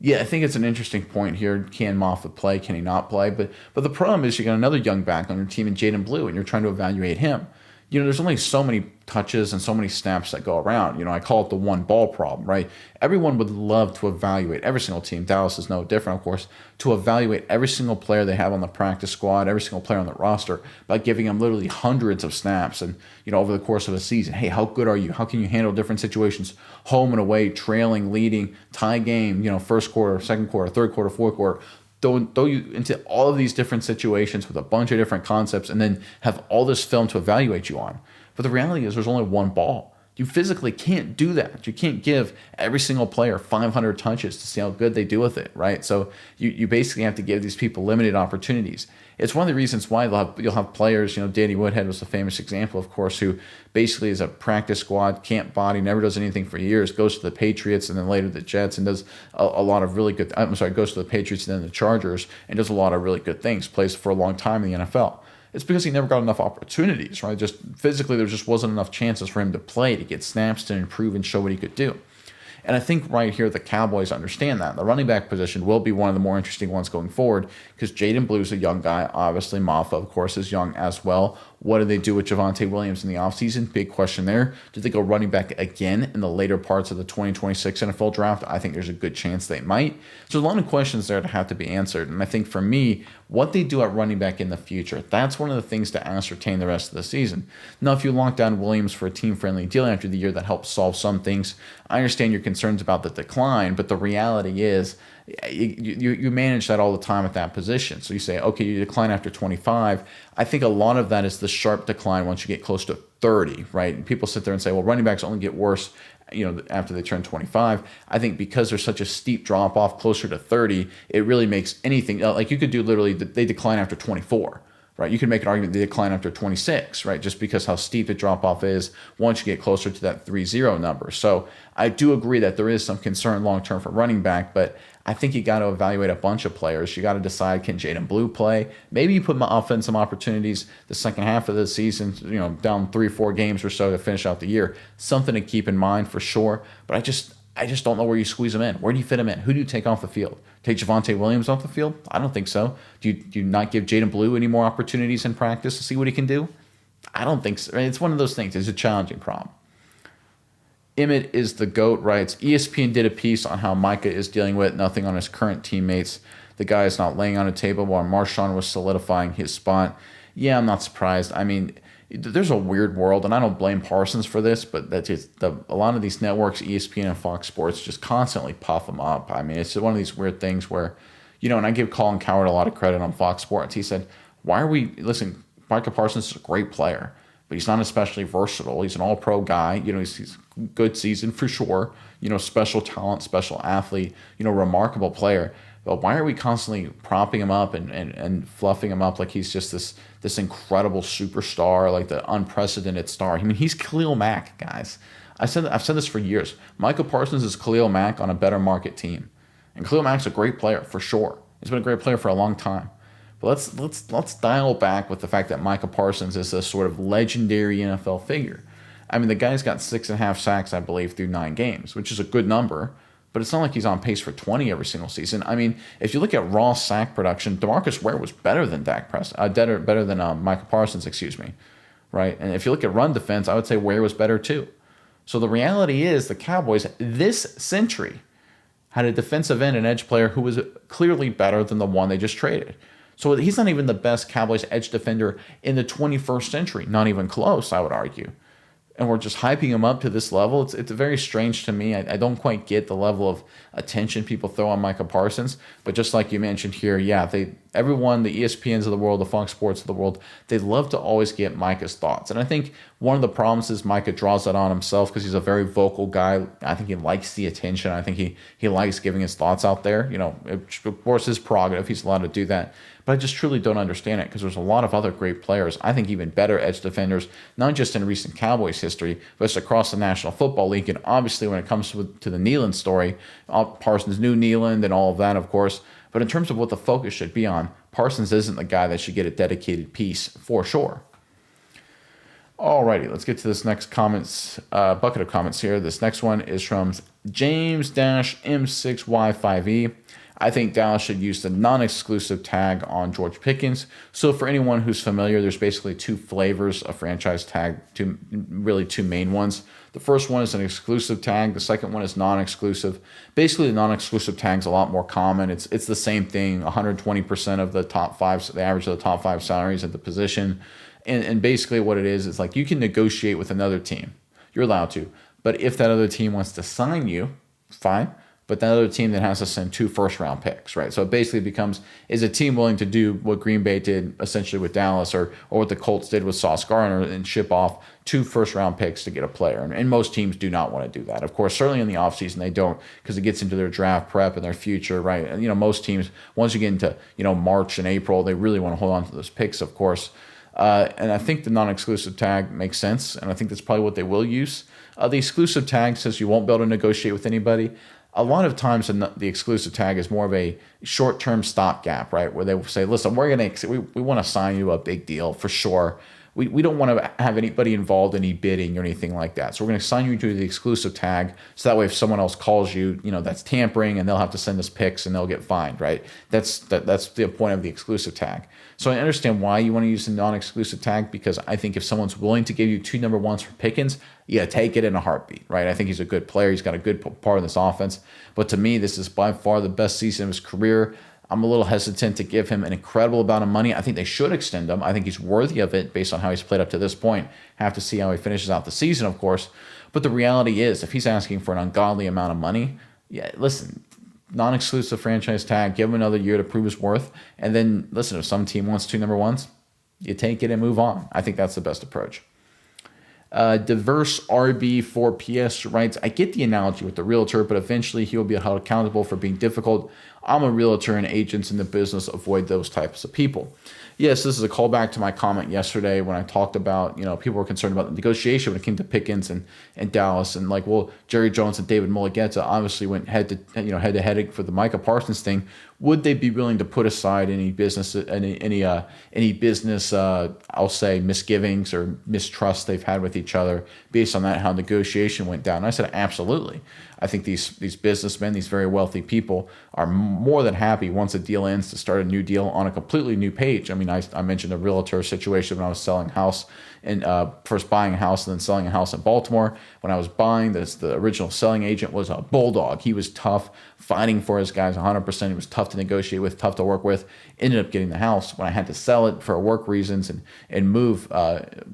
Yeah, I think it's an interesting point here. Can Moffitt play? Can he not play? But the problem is you got another young back on your team in Jaden Blue, and you're trying to evaluate him. There's only so many touches and so many snaps that go around. I call it the one ball problem, right? Everyone would love to evaluate every single team. Dallas is no different, of course, to evaluate every single player they have on the practice squad, every single player on the roster, by giving them literally hundreds of snaps and, over the course of a season. Hey, how good are you? How can you handle different situations? Home and away, trailing, leading, tie game, first quarter, second quarter, third quarter, fourth quarter. Throw you into all of these different situations with a bunch of different concepts and then have all this film to evaluate you on. But the reality is there's only one ball. You physically can't do that. You can't give every single player 500 touches to see how good they do with it, right? So you basically have to give these people limited opportunities. It's one of the reasons why you'll have players, Danny Woodhead was a famous example, of course, who basically is a practice squad, can't body, never does anything for years, goes to the Patriots and then later the Jets and does a lot of really good, goes to the Patriots and then the Chargers and does a lot of really good things, plays for a long time in the NFL. It's because he never got enough opportunities, right? Just physically, there just wasn't enough chances for him to play, to get snaps, to improve and show what he could do. And I think right here the Cowboys understand that. The running back position will be one of the more interesting ones going forward because Jaden Blue's a young guy. Obviously, Maffa, of course, is young as well. What do they do with Javonte Williams in the offseason? Big question there. Do they go running back again in the later parts of the 2026 NFL draft? I think there's a good chance they might. So a lot of questions there that have to be answered. And I think for me, what they do at running back in the future, that's one of the things to ascertain the rest of the season. Now, if you lock down Williams for a team-friendly deal after the year, that helps solve some things. I understand your concerns about the decline, but the reality is you manage that all the time at that position. So you say, okay, you decline after 25. I think a lot of that is the sharp decline once you get close to 30, right? And people sit there and say, well, running backs only get worse, after they turn 25. I think because there's such a steep drop off closer to 30, it really makes anything like you could do literally they decline after 24. Right, you can make an argument they decline after 26, right? Just because how steep the drop off is once you get closer to that 3-0 number. So I do agree that there is some concern long term for running back, but I think you got to evaluate a bunch of players. You got to decide, can Jaden Blue play? Maybe you put him off in some opportunities the second half of the season, down 3-4 games or so to finish out the year. Something to keep in mind for sure. But I just don't know where you squeeze him in. Where do you fit him in? Who do you take off the field? Take Javonte Williams off the field? I don't think so. Do you not give Jaden Blue any more opportunities in practice to see what he can do? I don't think so. It's one of those things. It's a challenging problem. Emmett is the GOAT, writes, ESPN did a piece on how Micah is dealing with nothing on his current teammates. The guy is not laying on a table while Marshawn was solidifying his spot. Yeah, I'm not surprised. I mean, there's a weird world, and I don't blame Parsons for this, but that's just a lot of these networks, ESPN and Fox Sports, just constantly puff them up. I mean, it's one of these weird things where, and I give Colin Cowherd a lot of credit on Fox Sports. He said, listen, Micah Parsons is a great player, but he's not especially versatile. He's an all-pro guy. He's a good season for sure. Special talent, special athlete, remarkable player. But why are we constantly propping him up and fluffing him up like he's just this incredible superstar, like the unprecedented star? I mean, he's Khalil Mack, guys. I've said this for years. Micah Parsons is Khalil Mack on a better market team. And Khalil Mack's a great player, for sure. He's been a great player for a long time. But let's dial back with the fact that Micah Parsons is a sort of legendary NFL figure. I mean, the guy's got 6.5 sacks, I believe, through 9 games, which is a good number. But it's not like he's on pace for 20 every single season. I mean, if you look at raw sack production, DeMarcus Ware was better than better than Micah Parsons, right? And if you look at run defense, I would say Ware was better too. So the reality is the Cowboys this century had a defensive end and edge player who was clearly better than the one they just traded. So he's not even the best Cowboys edge defender in the 21st century. Not even close, I would argue. And we're just hyping him up to this level. It's very strange to me. I don't quite get the level of attention people throw on Micah Parsons. But just like you mentioned here, yeah, everyone, the ESPNs of the world, the Fox Sports of the world, they love to always get Micah's thoughts. And I think one of the problems is Micah draws that on himself because he's a very vocal guy. I think he likes the attention. I think he likes giving his thoughts out there. Of course, his prerogative. He's allowed to do that. But I just truly don't understand it because there's a lot of other great players, I think even better edge defenders, not just in recent Cowboys history, but it's across the National Football League. And obviously when it comes to the Nealon story, Parsons knew Nealon and all of that, of course. But in terms of what the focus should be on, Parsons isn't the guy that should get a dedicated piece for sure. Alrighty, let's get to this next comments bucket of comments here. This next one is from James-M6Y5E. I think Dallas should use the non-exclusive tag on George Pickens. So for anyone who's familiar, there's basically two flavors of franchise tag, two main ones. The first one is an exclusive tag. The second one is non-exclusive. Basically, the non-exclusive tag is a lot more common. It's the same thing, 120% of the top five, the average of the top five salaries at the position. And basically what it is like you can negotiate with another team. You're allowed to. But if that other team wants to sign you, fine. But that other team then has to send 2 first-round picks, right? So it basically becomes, is a team willing to do what Green Bay did essentially with Dallas or what the Colts did with Sauce Gardner and ship off 2 first-round picks to get a player? And most teams do not want to do that. Of course, certainly in the offseason they don't, because it gets into their draft prep and their future, right? And, most teams, once you get into, March and April, they really want to hold on to those picks, of course. And I think the non-exclusive tag makes sense, and I think that's probably what they will use. The exclusive tag says you won't be able to negotiate with anybody. A lot of times the exclusive tag is more of a short-term stopgap, right? Where they say, listen, we want to sign you a big deal for sure. We don't want to have anybody involved in any bidding or anything like that. So we're going to sign you to the exclusive tag. So that way if someone else calls you, that's tampering and they'll have to send us picks and they'll get fined, right? That's the point of the exclusive tag. So I understand why you want to use the non-exclusive tag, because I think if someone's willing to give you 2 number ones for Pickens, yeah, take it in a heartbeat, right? I think he's a good player. He's got a good part in this offense. But to me, this is by far the best season of his career. I'm a little hesitant to give him an incredible amount of money. I think they should extend him. I think he's worthy of it based on how he's played up to this point. Have to see how he finishes out the season, of course. But the reality is, if he's asking for an ungodly amount of money, yeah, listen, non-exclusive franchise tag, give him another year to prove his worth. And then, listen, if some team wants 2 number ones, you take it and move on. I think that's the best approach. Diverse RB4PS writes, I get the analogy with the realtor, but eventually he will be held accountable for being difficult. I'm a realtor, and agents in the business avoid those types of people. Yes, this is a callback to my comment yesterday when I talked about, people were concerned about the negotiation when it came to Pickens and Dallas, and Jerry Jones and David Mulugheta obviously went head to head for the Micah Parsons thing. Would they be willing to put aside any business, I'll say, misgivings or mistrust they've had with each other based on that, how negotiation went down? And I said, absolutely. I think these businessmen, these very wealthy people, are more than happy once a deal ends to start a new deal on a completely new page. I mean, I mentioned the realtor situation when I was selling a house and first buying a house and then selling a house in Baltimore. When I was buying this, the original selling agent was a bulldog. He was tough, fighting for his guys 100%. He was tough to negotiate with, tough to work with. Ended up getting the house. When I had to sell it for work reasons and move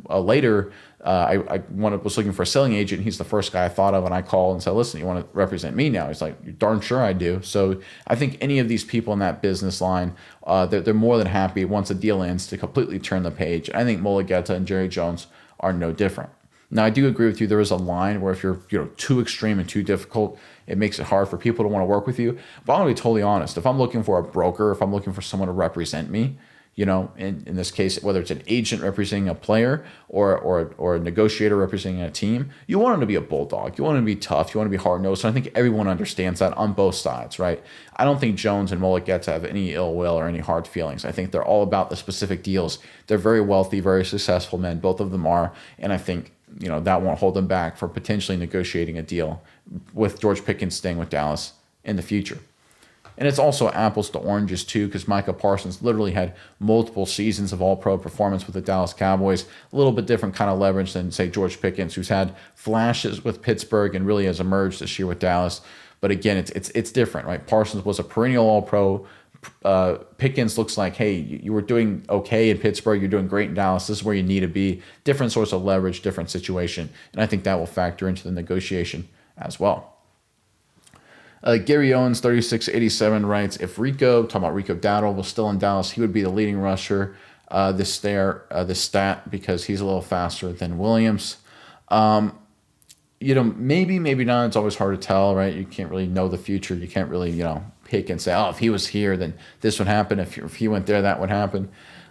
later, I was looking for a selling agent. He's the first guy I thought of, and I called and said, listen, you want to represent me now? He's like, you're darn sure I do. So I think any of these people in that business line, they're more than happy once a deal ends to completely turn the page. I think Mulugheta and Jerry Jones are no different. Now, I do agree with you. There is a line where if you're too extreme and too difficult, it makes it hard for people to want to work with you. But I'm going to be totally honest. If I'm looking for a broker, if I'm looking for someone to represent me, in this case, whether it's an agent representing a player or a negotiator representing a team, you want them to be a bulldog. You want them to be tough. You want to be hard-nosed. And I think everyone understands that on both sides, right? I don't think Jones and Mulugheta have any ill will or any hard feelings. I think they're all about the specific deals. They're very wealthy, very successful men. Both of them are. And I think, that won't hold them back for potentially negotiating a deal with George Pickens staying with Dallas in the future. And it's also apples to oranges, too, because Micah Parsons literally had multiple seasons of all-pro performance with the Dallas Cowboys. A little bit different kind of leverage than, say, George Pickens, who's had flashes with Pittsburgh and really has emerged this year with Dallas. But again, it's different, right? Parsons was a perennial all-pro. Pickens looks like, hey, you were doing okay in Pittsburgh. You're doing great in Dallas. This is where you need to be. Different source of leverage, different situation. And I think that will factor into the negotiation as well. Gary Owens, 3687, writes, if talking about Rico Dowdle, was still in Dallas, he would be the leading rusher this stat because he's a little faster than Williams. Maybe not. It's always hard to tell, right? You can't really know the future. You can't really, pick and say, oh, if he was here, then this would happen. If he went there, that would happen.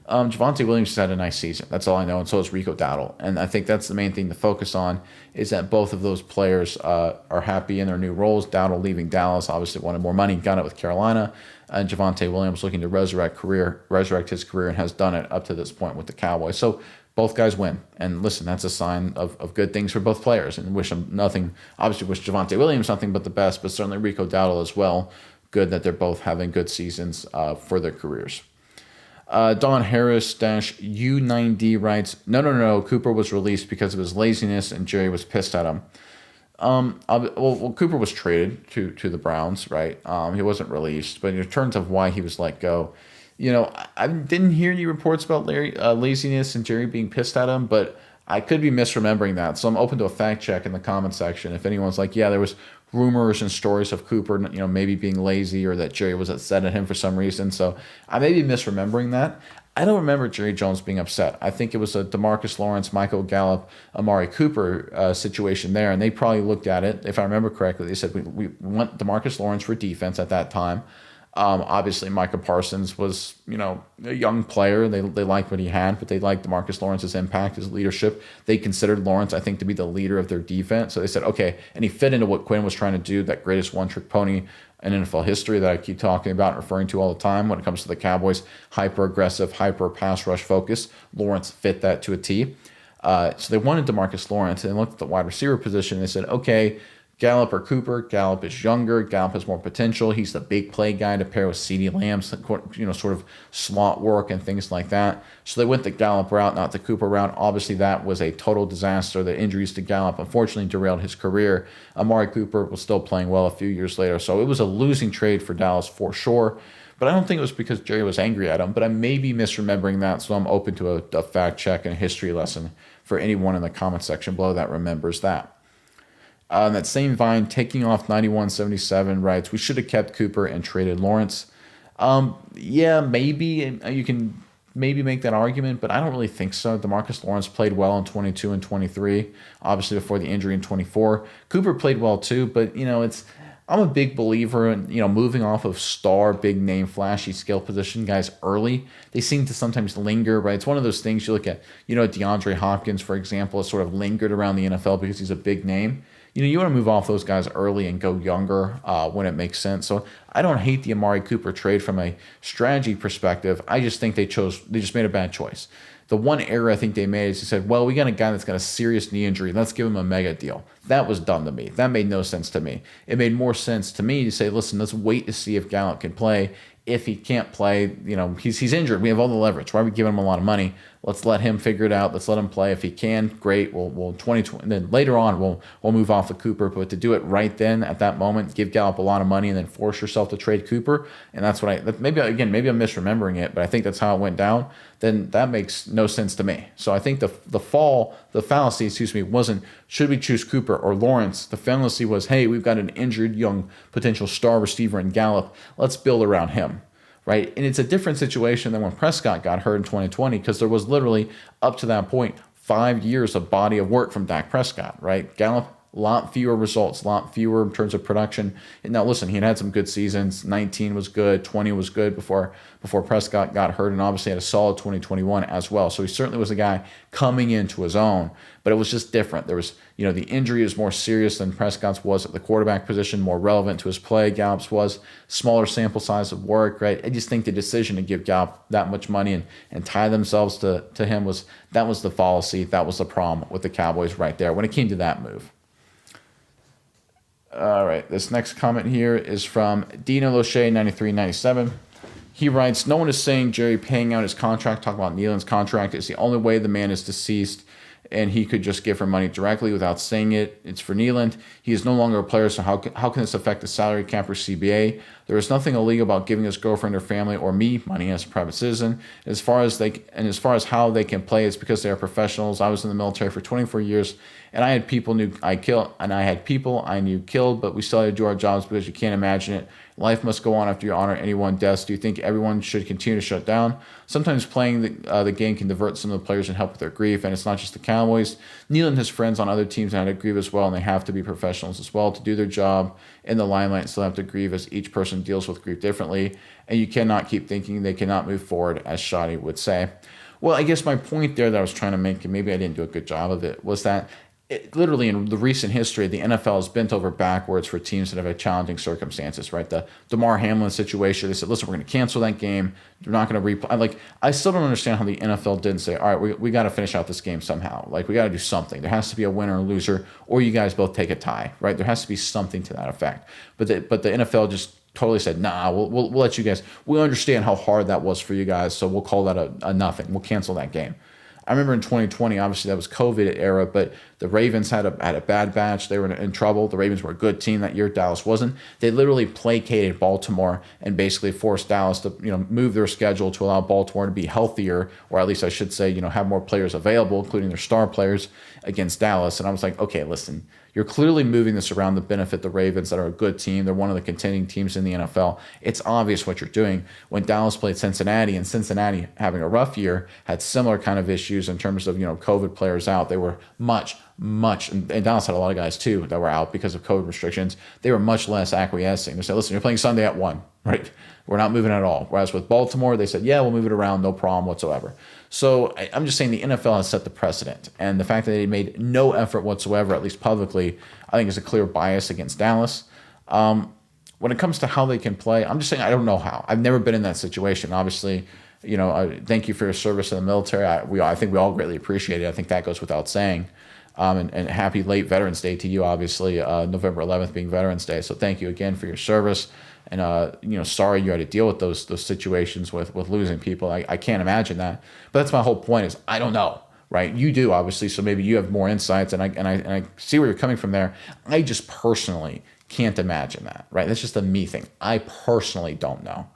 Javonte Williams has had a nice season. That's all I know, and so is Rico Dowdle. And I think that's the main thing to focus on is that both of those players are happy in their new roles. Dowdle leaving Dallas, obviously wanted more money, got it with Carolina. And Javonte Williams looking to resurrect his career and has done it up to this point with the Cowboys. So both guys win. And listen, that's a sign of good things for both players. And wish them nothing. Obviously, wish Javonte Williams nothing but the best, but certainly Rico Dowdle as well. Good that they're both having good seasons for their careers. Don Harris U9D writes, no. Cooper was released because of his laziness, and Jerry was pissed at him. Cooper was traded to the Browns, right? He wasn't released, but in terms of why he was let go, I didn't hear any reports about laziness and Jerry being pissed at him, but I could be misremembering that. So I'm open to a fact check in the comment section. If anyone's like, yeah, there was rumors and stories of Cooper, maybe being lazy or that Jerry was upset at him for some reason. So I may be misremembering that. I don't remember Jerry Jones being upset. I think it was a DeMarcus Lawrence, Michael Gallup, Amari Cooper situation there, and they probably looked at it. If I remember correctly, they said we want DeMarcus Lawrence for defense at that time. Obviously, Micah Parsons was, a young player. They liked what he had, but they liked DeMarcus Lawrence's impact, his leadership. They considered Lawrence, I think, to be the leader of their defense. So they said, okay, and he fit into what Quinn was trying to do, that greatest one-trick pony in NFL history that I keep talking about and referring to all the time when it comes to the Cowboys, hyper-aggressive, hyper-pass rush focus. Lawrence fit that to a T. So they wanted DeMarcus Lawrence, and they looked at the wide receiver position, and they said, okay, Gallup or Cooper. Gallup is younger. Gallup has more potential. He's the big play guy to pair with CeeDee Lamb, sort of slot work and things like that. So they went the Gallup route, not the Cooper route. Obviously, that was a total disaster. The injuries to Gallup unfortunately derailed his career. Amari Cooper was still playing well a few years later. So it was a losing trade for Dallas for sure. But I don't think it was because Jerry was angry at him. But I may be misremembering that, so I'm open to a fact check and a history lesson for anyone in the comment section below that remembers that. That same Vine, taking off 9177, writes, we should have kept Cooper and traded Lawrence. Yeah, maybe you can maybe make that argument, but I don't really think so. DeMarcus Lawrence played well in 22 and 23, obviously before the injury in 24. Cooper played well too, but I'm a big believer in moving off of star, big name, flashy skill position guys early. They seem to sometimes linger, right? It's one of those things you look at. DeAndre Hopkins, for example, has sort of lingered around the NFL because he's a big name. You want to move off those guys early and go younger when it makes sense. So I don't hate the Amari Cooper trade from a strategy perspective. I just think they just made a bad choice. The one error I think they made is they said, well, we got a guy that's got a serious knee injury. Let's give him a mega deal. That was dumb to me. That made no sense to me. It made more sense to me to say, listen, let's wait to see if Gallup can play. If he can't play, he's injured. We have all the leverage. Why are we giving him a lot of money? Let's let him figure it out. Let's let him play. If he can, great. We'll 2020. And then later on, we'll move off of Cooper. But to do it right then at that moment, give Gallup a lot of money, and then force yourself to trade Cooper. And that's what maybe I'm misremembering it, but I think that's how it went down. Then that makes no sense to me. So I think the fallacy, wasn't should we choose Cooper or Lawrence. The fallacy was, hey, we've got an injured young potential star receiver in Gallup. Let's build around him. Right. And it's a different situation than when Prescott got hurt in 2020, because there was literally up to that point 5 years of body of work from Dak Prescott. Right. Gallup, a lot fewer results, a lot fewer in terms of production. And now, listen, he had some good seasons. 19 was good. 20 was good before Prescott got hurt, and obviously had a solid 2021 as well. So he certainly was a guy coming into his own, but it was just different. There was, the injury is more serious than Prescott's was at the quarterback position, more relevant to his play. Gallup's was smaller sample size of work, right? I just think the decision to give Gallup that much money and tie themselves to him was the fallacy. That was the problem with the Cowboys right there when it came to that move. All right, this next comment here is from Dino Loche 9397. He writes, no one is saying Jerry paying out his contract, talking about Nealon's contract, is the only way the man is deceased, and he could just give her money directly without saying it. It's for Nealon. He is no longer a player, so how can this affect the salary cap or CBA? There is nothing illegal about giving his girlfriend or family or me money as a private citizen. As far as how they can play, it's because they are professionals. I was in the military for 24 years, and I had people I knew killed, but we still had to do our jobs because you can't imagine it. Life must go on after you honor anyone's death. Do you think everyone should continue to shut down? Sometimes playing the game can divert some of the players and help with their grief, and it's not just the Cowboys. Neal and his friends on other teams had to grieve as well, and they have to be professionals as well to do their job in the limelight and still have to grieve, as each person deals with grief differently, and you cannot keep thinking they cannot move forward, as Shadi would say. Well, I guess my point there that I was trying to make, and maybe I didn't do a good job of it, was that literally in the recent history, the NFL has bent over backwards for teams that have had challenging circumstances, right? The Damar Hamlin situation, they said, listen, we're going to cancel that game. We're not going to replay. Like, I still don't understand how the NFL didn't say, all right, we got to finish out this game somehow. Like, we got to do something. There has to be a winner or loser, or you guys both take a tie, right? There has to be something to that effect. But the NFL just totally said, nah, we'll let you guys, we understand how hard that was for you guys, so we'll call that a nothing. We'll cancel that game. I remember in 2020, obviously that was COVID era, but the Ravens had a bad batch. They were in trouble. The Ravens were a good team that year. Dallas wasn't. They literally placated Baltimore and basically forced Dallas to move their schedule to allow Baltimore to be healthier, or at least I should say have more players available, including their star players against Dallas. And I was like, okay, listen, you're clearly moving this around to benefit the Ravens that are a good team. They're one of the contending teams in the NFL. It's obvious what you're doing. When Dallas played Cincinnati, and Cincinnati having a rough year, had similar kind of issues in terms of COVID players out. They were much, and Dallas had a lot of guys too that were out because of COVID restrictions. They were much less acquiescing. They said, listen, you're playing Sunday at 1, right? We're not moving at all. Whereas with Baltimore, they said, yeah, we'll move it around, no problem whatsoever. So I'm just saying the NFL has set the precedent. And the fact that they made no effort whatsoever, at least publicly, I think is a clear bias against Dallas. When it comes to how they can play, I'm just saying I don't know how. I've never been in that situation. Obviously, thank you for your service in the military. I think we all greatly appreciate it. I think that goes without saying. And happy late Veterans Day to you, obviously, November 11th being Veterans Day. So thank you again for your service. And, sorry you had to deal with those situations with losing people. I can't imagine that. But that's my whole point is I don't know, right? You do, obviously, so maybe you have more insights, and I see where you're coming from there. I just personally can't imagine that, right? That's just a me thing. I personally don't know.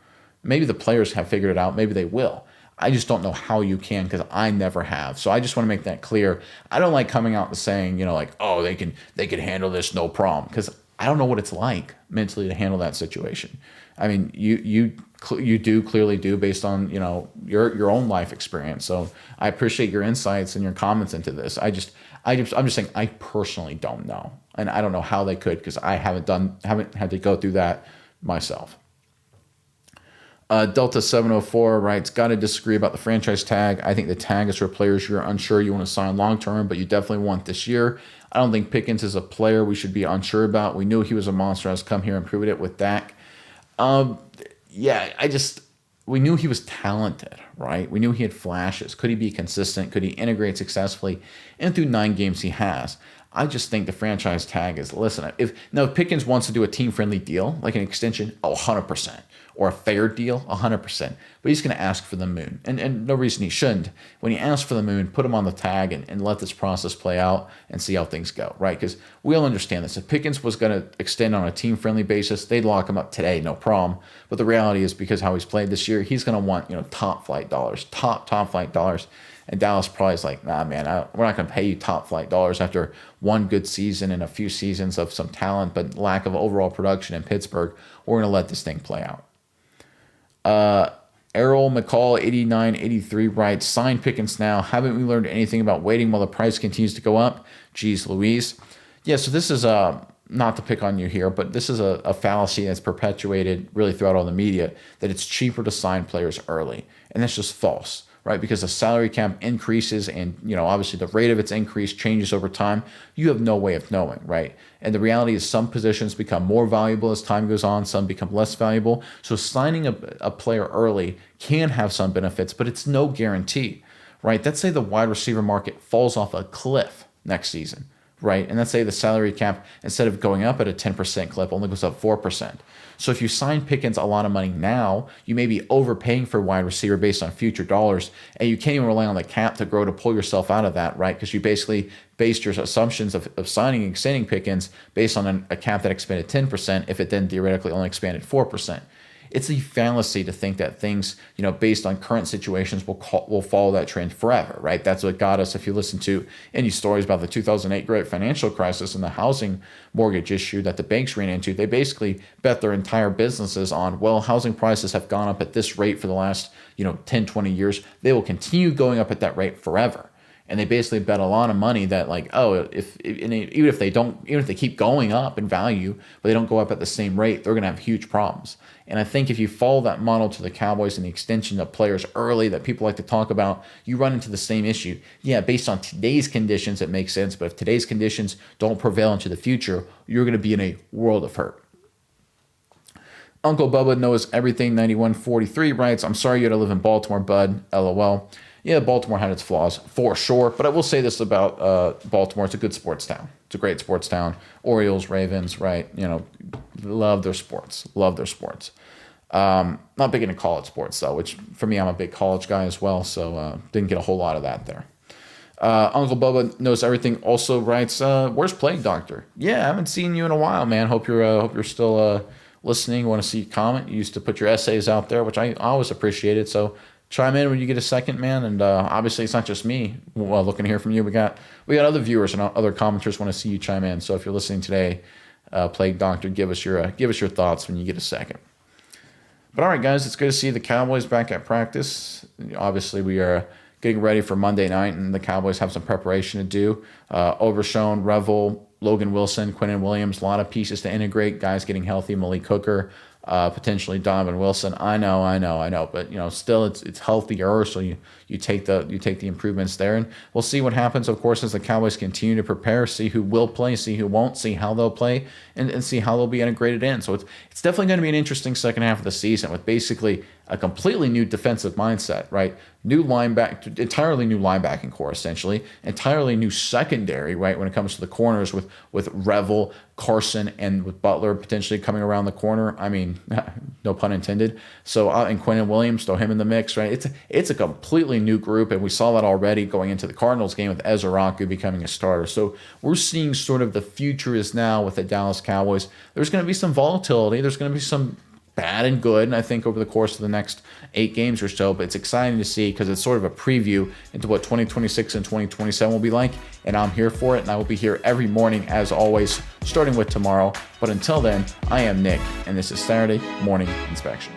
Maybe the players have figured it out. Maybe they will. I just don't know how you can because I never have. So I just want to make that clear. I don't like coming out and saying, oh, they can handle this, no problem, because I don't know what it's like mentally to handle that situation. I mean, you clearly do based on your own life experience. So I appreciate your insights and your comments into this. I'm just saying I personally don't know, and I don't know how they could because I haven't had to go through that myself. Delta 704 writes, got to disagree about the franchise tag. I think the tag is for players you're unsure you want to sign long term, but you definitely want this year. I don't think Pickens is a player we should be unsure about. We knew he was a monster. Has come here and proved it with Dak. We knew he was talented, right? We knew he had flashes. Could he be consistent? Could he integrate successfully? And through 9 games he has. I just think the franchise tag is, listen, if Pickens wants to do a team-friendly deal, like an extension, 100%. Or a fair deal, 100%. But he's going to ask for the moon. And no reason he shouldn't. When he asks for the moon, put him on the tag and let this process play out and see how things go, right? Because we all understand this. If Pickens was going to extend on a team-friendly basis, they'd lock him up today, no problem. But the reality is because how he's played this year, he's going to want top flight dollars, top flight dollars. And Dallas probably is like, nah, man, we're not going to pay you top flight dollars after one good season and a few seasons of some talent, but lack of overall production in Pittsburgh. We're going to let this thing play out. Errol McCall 8983 writes, sign Pickens now. Haven't we learned anything about waiting while the price continues to go up? Geez Louise. Yeah, so this is not to pick on you here, but this is a fallacy that's perpetuated really throughout all the media, that it's cheaper to sign players early. And that's just false, right? Because the salary cap increases and, obviously the rate of its increase changes over time. You have no way of knowing, right? And the reality is some positions become more valuable as time goes on, some become less valuable. So signing a player early can have some benefits, but it's no guarantee, right? Let's say the wide receiver market falls off a cliff next season, right? And let's say the salary cap, instead of going up at a 10% clip, only goes up 4%. So if you sign Pickens a lot of money now, you may be overpaying for wide receiver based on future dollars, and you can't even rely on the cap to grow to pull yourself out of that, right? Because you basically based your assumptions of signing and extending Pickens based on a cap that expanded 10% if it then theoretically only expanded 4%. It's a fallacy to think that things, based on current situations will follow that trend forever, right? That's what got us, if you listen to any stories about the 2008 great financial crisis and the housing mortgage issue that the banks ran into, they basically bet their entire businesses on, well, housing prices have gone up at this rate for the last, 10, 20 years. They will continue going up at that rate forever. and they basically bet a lot of money that like, oh, even if they keep going up in value, but they don't go up at the same rate, they're going to have huge problems. And I think if you follow that model to the Cowboys and the extension of players early that people like to talk about, you run into the same issue. Yeah, based on today's conditions, it makes sense. But if today's conditions don't prevail into the future, you're going to be in a world of hurt. Uncle Bubba knows everything. 9143 writes, I'm sorry you had to live in Baltimore, bud. LOL. Yeah, Baltimore had its flaws for sure. But I will say this about Baltimore. It's a good sports town. It's a great sports town. Orioles, Ravens, right? Love their sports. Love their sports. Not big into college sports, though, which for me, I'm a big college guy as well. So didn't get a whole lot of that there. Uncle Bubba knows everything also writes, where's Plague Doctor? Yeah, I haven't seen you in a while, man. Hope you're still listening. Want to see you comment. You used to put your essays out there, which I always appreciated. So chime in when you get a second, man. And obviously, it's not just me looking to hear from you. We got other viewers and other commenters want to see you chime in. So if you're listening today, Plague Doctor, give us your thoughts when you get a second. But all right, guys, it's good to see the Cowboys back at practice. Obviously, we are getting ready for Monday night, and the Cowboys have some preparation to do. Overshown, Revel, Logan Wilson, Quinnen Williams, a lot of pieces to integrate. Guys getting healthy, Malik Hooker, potentially Donovan Wilson. I know, but still it's healthier, so you take the improvements there, and we'll see what happens. Of course, as the Cowboys continue to prepare, see who will play, see who won't, see how they'll play, and see how they'll be integrated in. So it's definitely going to be an interesting second half of the season with basically a completely new defensive mindset, right? Entirely new linebacking core, essentially. Entirely new secondary, right? When it comes to the corners with Revel, Carson, and with Butler potentially coming around the corner. I mean, no pun intended. So and Quinnen Williams, throw him in the mix, right? It's a completely new group, and we saw that already going into the Cardinals game with Ezra Raku becoming a starter. So we're seeing sort of the future is now with the Dallas Cowboys. There's going to be some volatility. There's going to be some bad and good, I think, over the course of the next 8 games or so. But it's exciting to see because it's sort of a preview into what 2026 and 2027 will be like. And I'm here for it, and I will be here every morning, as always, starting with tomorrow. But until then, I am Nick, and this is Saturday Morning Inspection.